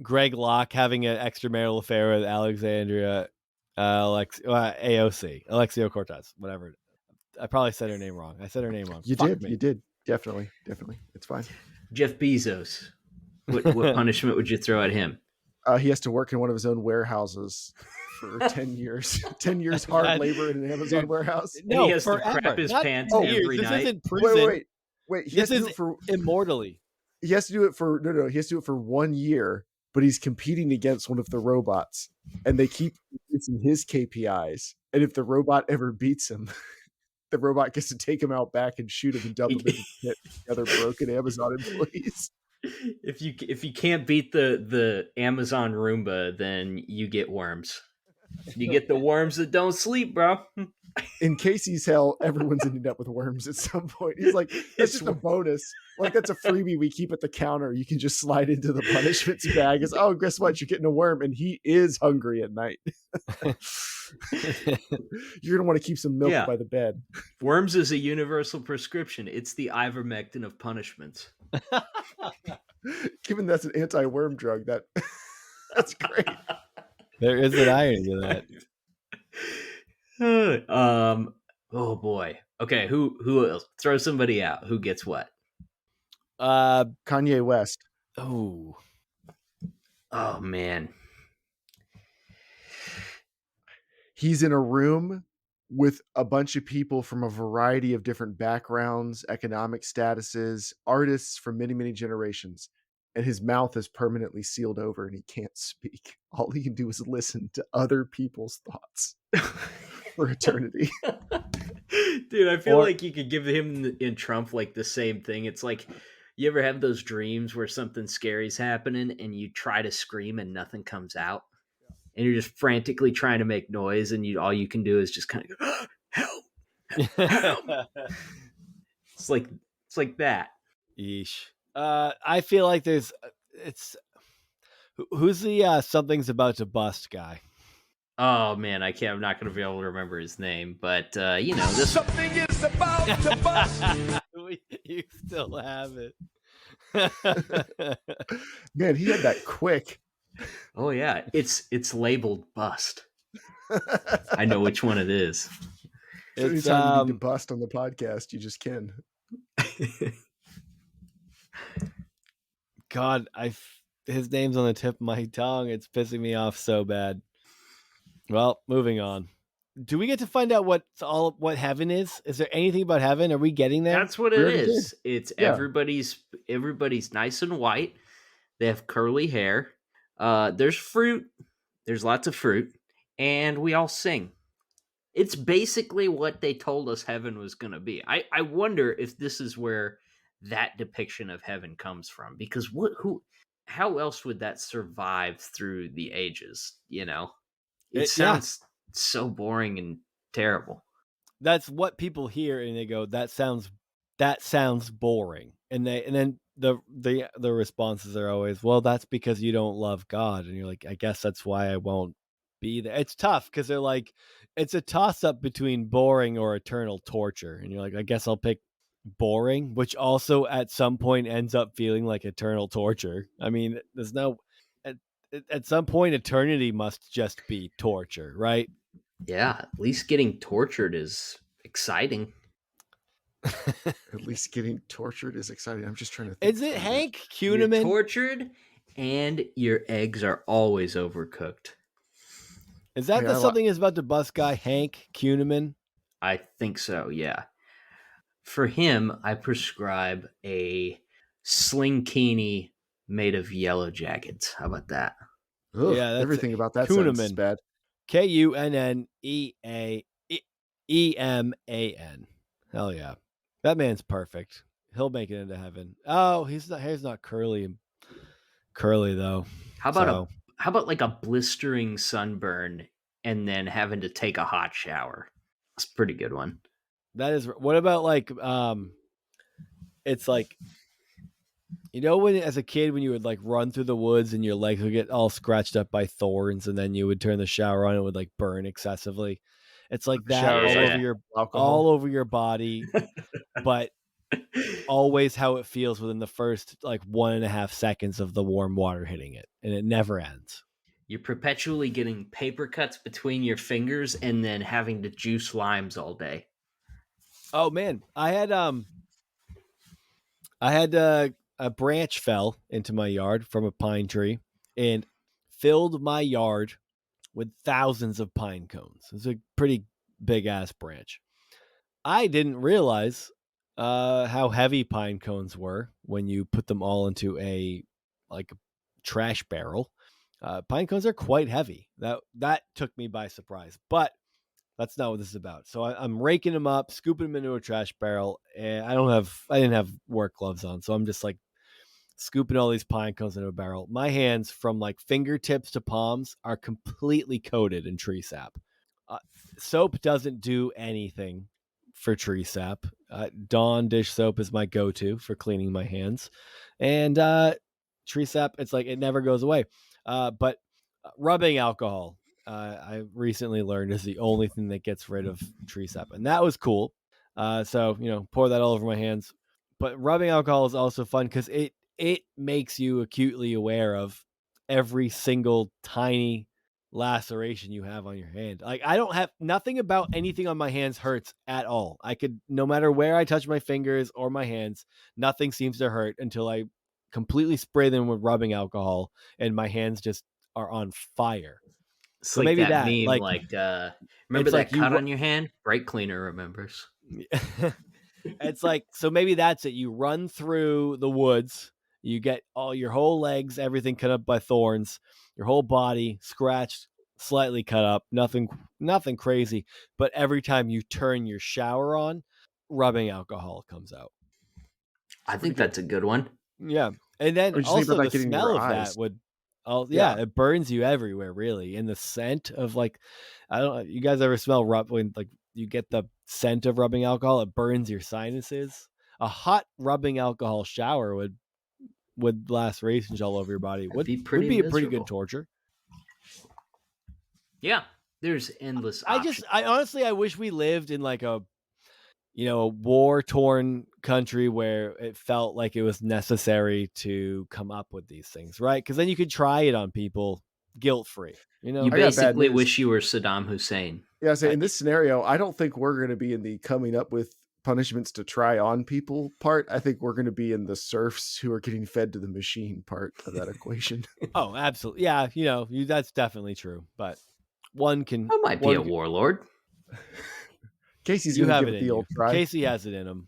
Greg Locke having an extramarital affair with Alexandria AOC, Alexia Cortez, whatever. I probably said her name wrong. You did. Definitely. It's fine. Jeff Bezos. What punishment would you throw at him? He has to work in one of his own warehouses for 10 years. 10 years hard labor in an Amazon warehouse. No, and he has to crap his pants every night. This isn't prison. Wait. This is immortally. He has to do it for He has to do it for 1 year, but he's competing against one of the robots, and they keep increasing his KPIs. And if the robot ever beats him, the robot gets to take him out back and shoot him and dump him into the other broken Amazon employees. If you can't beat the Amazon Roomba, then you get worms. You get the worms that don't sleep, bro. In Casey's hell, everyone's ended up with worms at some point. He's like, that's just a bonus. Like, that's a freebie we keep at the counter. You can just slide into the punishments bag. It's, oh, guess what? You're getting a worm, and he is hungry at night. You're going to want to keep some milk by the bed. Worms is a universal prescription. It's the ivermectin of punishments. Given that's an anti-worm drug, that's great. There is an irony to that. Oh boy. Okay, who else? Throw somebody out. Who gets what? Kanye West. Oh man. He's in a room with a bunch of people from a variety of different backgrounds, economic statuses, artists from many, many generations. And his mouth is permanently sealed over and he can't speak. All he can do is listen to other people's thoughts for eternity. Dude, I feel like you could give him in Trump like the same thing. It's like, you ever have those dreams where something scary's happening and you try to scream and nothing comes out? And you're just frantically trying to make noise and all you can do is just kind of go, help. It's like that. Yeesh. I feel like who's the something's about to bust guy? Oh man, I'm not going to be able to remember his name, but this something is about to bust. You still have it. Man, he had that quick. Oh yeah, it's labeled bust. I know which one it is. So It's anytime you need to bust on the podcast, you just can. God, his name's on the tip of my tongue. It's pissing me off so bad. Well, moving on. Do we get to find out what heaven is? Is there anything about heaven? Are we getting there? That's what We it already is. did. It's Yeah. everybody's nice and white. They have curly hair. There's fruit. There's lots of fruit, and we all sing. It's basically what they told us heaven was going to be. I wonder if this is where that depiction of heaven comes from, because how else would that survive through the ages? You know, it sounds so boring and terrible. That's what people hear, and they go, that sounds boring. And then the responses are always, well, that's because you don't love God. And you're like, I guess that's why I won't be there. It's tough because they're like, it's a toss up between boring or eternal torture. And you're like, I guess I'll pick boring, which also at some point ends up feeling like eternal torture. I mean, there's no at some point eternity must just be torture, right? Yeah, at least getting tortured is exciting. At least getting tortured is exciting. I'm just trying to think. Is it Hank You're Kuhneman? tortured, and your eggs are always overcooked. Is that something is about the bus guy, Hank Kuhneman? I think so, yeah. For him, I prescribe a slinkini made of yellow jackets. How about that? Ugh, Yeah, that's everything about that Kuhneman. sounds bad. Kunnenneeman. Hell yeah, that man's perfect. He'll make it into heaven. Oh, he's not curly though. How about like a blistering sunburn and then having to take a hot shower? It's a pretty good one. That is. What about like it's like, you know, when as a kid when you would like run through the woods and your legs would get all scratched up by thorns, and then you would turn the shower on and it would like burn excessively. It's like that all over your body, but always how it feels within the first like 1.5 seconds of the warm water hitting it, and it never ends. You're perpetually getting paper cuts between your fingers and then having to juice limes all day. Oh man, I had a branch fell into my yard from a pine tree and filled my yard with thousands of pine cones. It's a pretty big ass branch. I didn't realize how heavy pine cones were when you put them all into a trash barrel. Pine cones are quite heavy. That took me by surprise, but that's not what this is about. So I'm raking them up, scooping them into a trash barrel, and I didn't have work gloves on, so I'm just like scooping all these pine cones into a barrel. My hands from like fingertips to palms are completely coated in tree sap. Soap doesn't do anything for tree sap. Dawn dish soap is my go-to for cleaning my hands, and tree sap, it's like it never goes away. But rubbing alcohol, I recently learned, is the only thing that gets rid of tree sap, and that was cool. So pour that all over my hands. But rubbing alcohol is also fun because it makes you acutely aware of every single tiny laceration you have on your hand. Like, I don't have nothing about anything on my hands hurts at all. I could, no matter where I touch my fingers or my hands, nothing seems to hurt until I completely spray them with rubbing alcohol and my hands just are on fire. It's so like maybe that meme, remember that like cut on your hand? Brake cleaner remembers. It's like, so maybe that's it. You run through the woods, you get all your whole legs, everything cut up by thorns, your whole body scratched, slightly cut up, nothing crazy. But every time you turn your shower on, rubbing alcohol comes out. I think that's a good one. Yeah. And then also the smell of that would, it burns you everywhere, really. And the scent of like, I don't know, you guys ever smell when like you get the scent of rubbing alcohol, it burns your sinuses. A hot rubbing alcohol shower would lacerations all over your body would be a pretty good torture. Yeah, there's endless options. I honestly wish we lived in like a war-torn country where it felt like it was necessary to come up with these things, right? Because then you could try it on people guilt-free. You know, You I got bad basically news. wish you were Saddam Hussein. Yeah, I say in this scenario, I don't think we're going to be in the coming up with punishments to try on people part. I think we're going to be in the serfs who are getting fed to the machine part of that equation. Oh, absolutely. Yeah, you know, that's definitely true. But one can. I might be a warlord. Casey's You going to have give it it in the you. old try. Casey has it in him.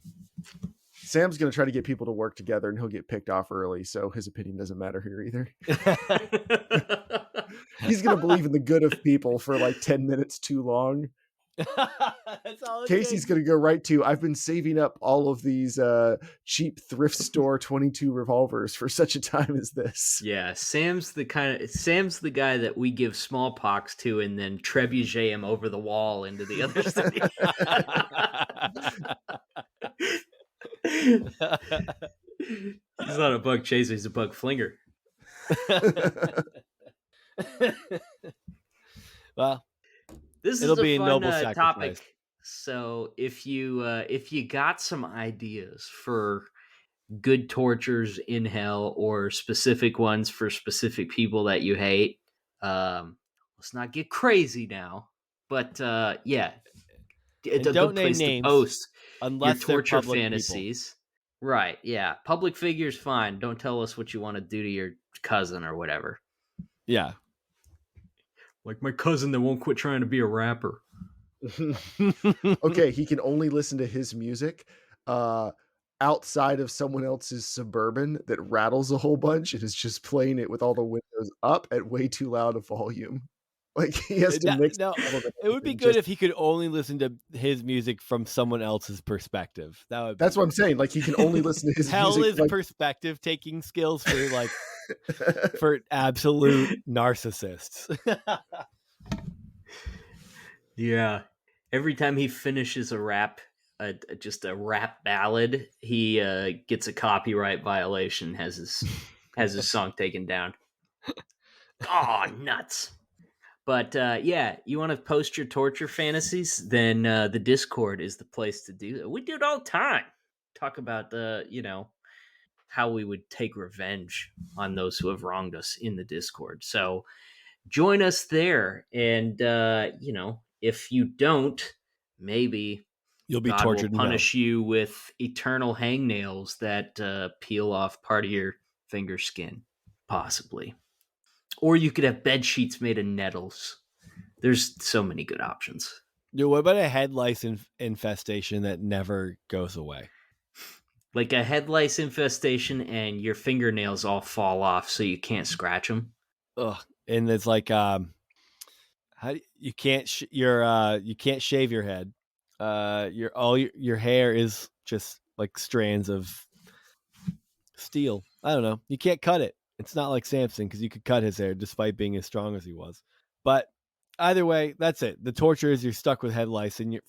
Sam's going to try to get people to work together, and he'll get picked off early, so his opinion doesn't matter here either. He's going to believe in the good of people for like 10 minutes too long. That's all it Casey's takes. going to go right to, I've been saving up all of these cheap thrift store 22 revolvers for such a time as this. Yeah, Sam's the guy that we give smallpox to and then trebuchet him over the wall into the other city. He's not a bug chaser, he's a bug flinger. Well, This it'll is be a a fun noble sacrifice. topic. So if you got some ideas for good tortures in hell or specific ones for specific people that you hate, let's not get crazy now. But yeah, it's And a don't good name place to names post your unless they're torture public fantasies. Right? Yeah, public figures, fine. Don't tell us what you want to do to your cousin or whatever. Yeah. Like my cousin that won't quit trying to be a rapper. Okay, he can only listen to his music outside of someone else's Suburban that rattles a whole bunch and is just playing it with all the windows up at way too loud a volume. Like he has to mix. No, it would be good if he could only listen to his music from someone else's perspective. That's what I'm saying. Like he can only listen to his Hell music. is Like, perspective taking skills for like for absolute narcissists. Yeah. Every time he finishes a rap, just a rap ballad, he gets a copyright violation, has his song taken down. Oh, nuts. But yeah, you want to post your torture fantasies? Then the Discord is the place to do that. We do it all the time. Talk about how we would take revenge on those who have wronged us in the Discord. So join us there, and if you don't, maybe You'll be God tortured will in hell. punish you with eternal hangnails that peel off part of your finger skin, possibly. Or you could have bed sheets made of nettles. There's so many good options. Dude, what about a head lice infestation that never goes away? Like a head lice infestation, and your fingernails all fall off, so you can't scratch them. Ugh, and it's like you can't shave your head. Your hair is just like strands of steel. I don't know. You can't cut it. It's not like Samson because you could cut his hair despite being as strong as he was. But either way, that's it. The torture is you're stuck with head lice and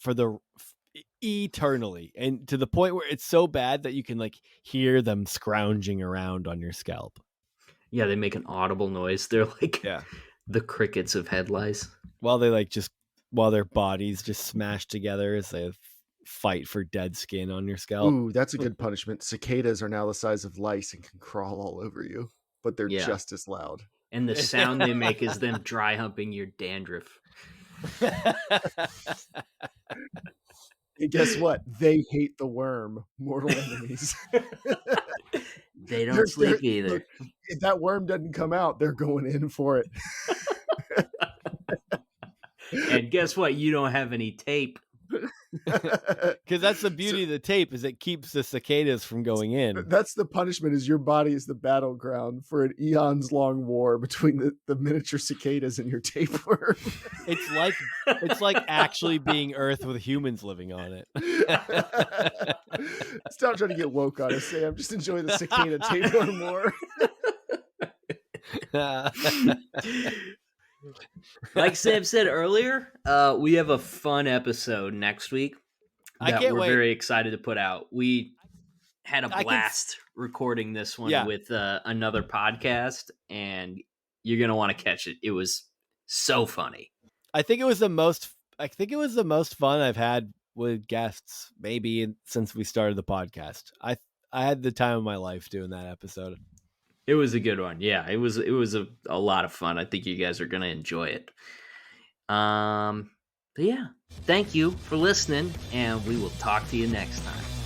eternally, and to the point where it's so bad that you can like hear them scrounging around on your scalp. Yeah, they make an audible noise. They're like the crickets of head lice. While their bodies just smash together as they fight for dead skin on your scalp. Ooh, that's a good punishment. Cicadas are now the size of lice and can crawl all over you, but they're just as loud. And the sound they make is them dry humping your dandruff. And guess what? They hate the worm. Mortal enemies. They don't sleep either. Look, if that worm doesn't come out, they're going in for it. And guess what? You don't have any tape. Because that's the beauty of the tape, is it keeps the cicadas from going in. That's the punishment, is your body is the battleground for an eons long war between the miniature cicadas and your tapeworm. It's like actually being Earth with humans living on it. Stop trying to get woke on us, Sam. Just enjoy the cicada tapeworm more. Like Sam said earlier, we have a fun episode next week that we're very excited to put out. We had a blast recording this one with another podcast, and you're going to want to catch it. It was so funny. I think it was the most fun I've had with guests maybe since we started the podcast. I had the time of my life doing that episode. It was a good one. Yeah, it was a lot of fun. I think you guys are gonna enjoy it. But yeah, thank you for listening, and we will talk to you next time.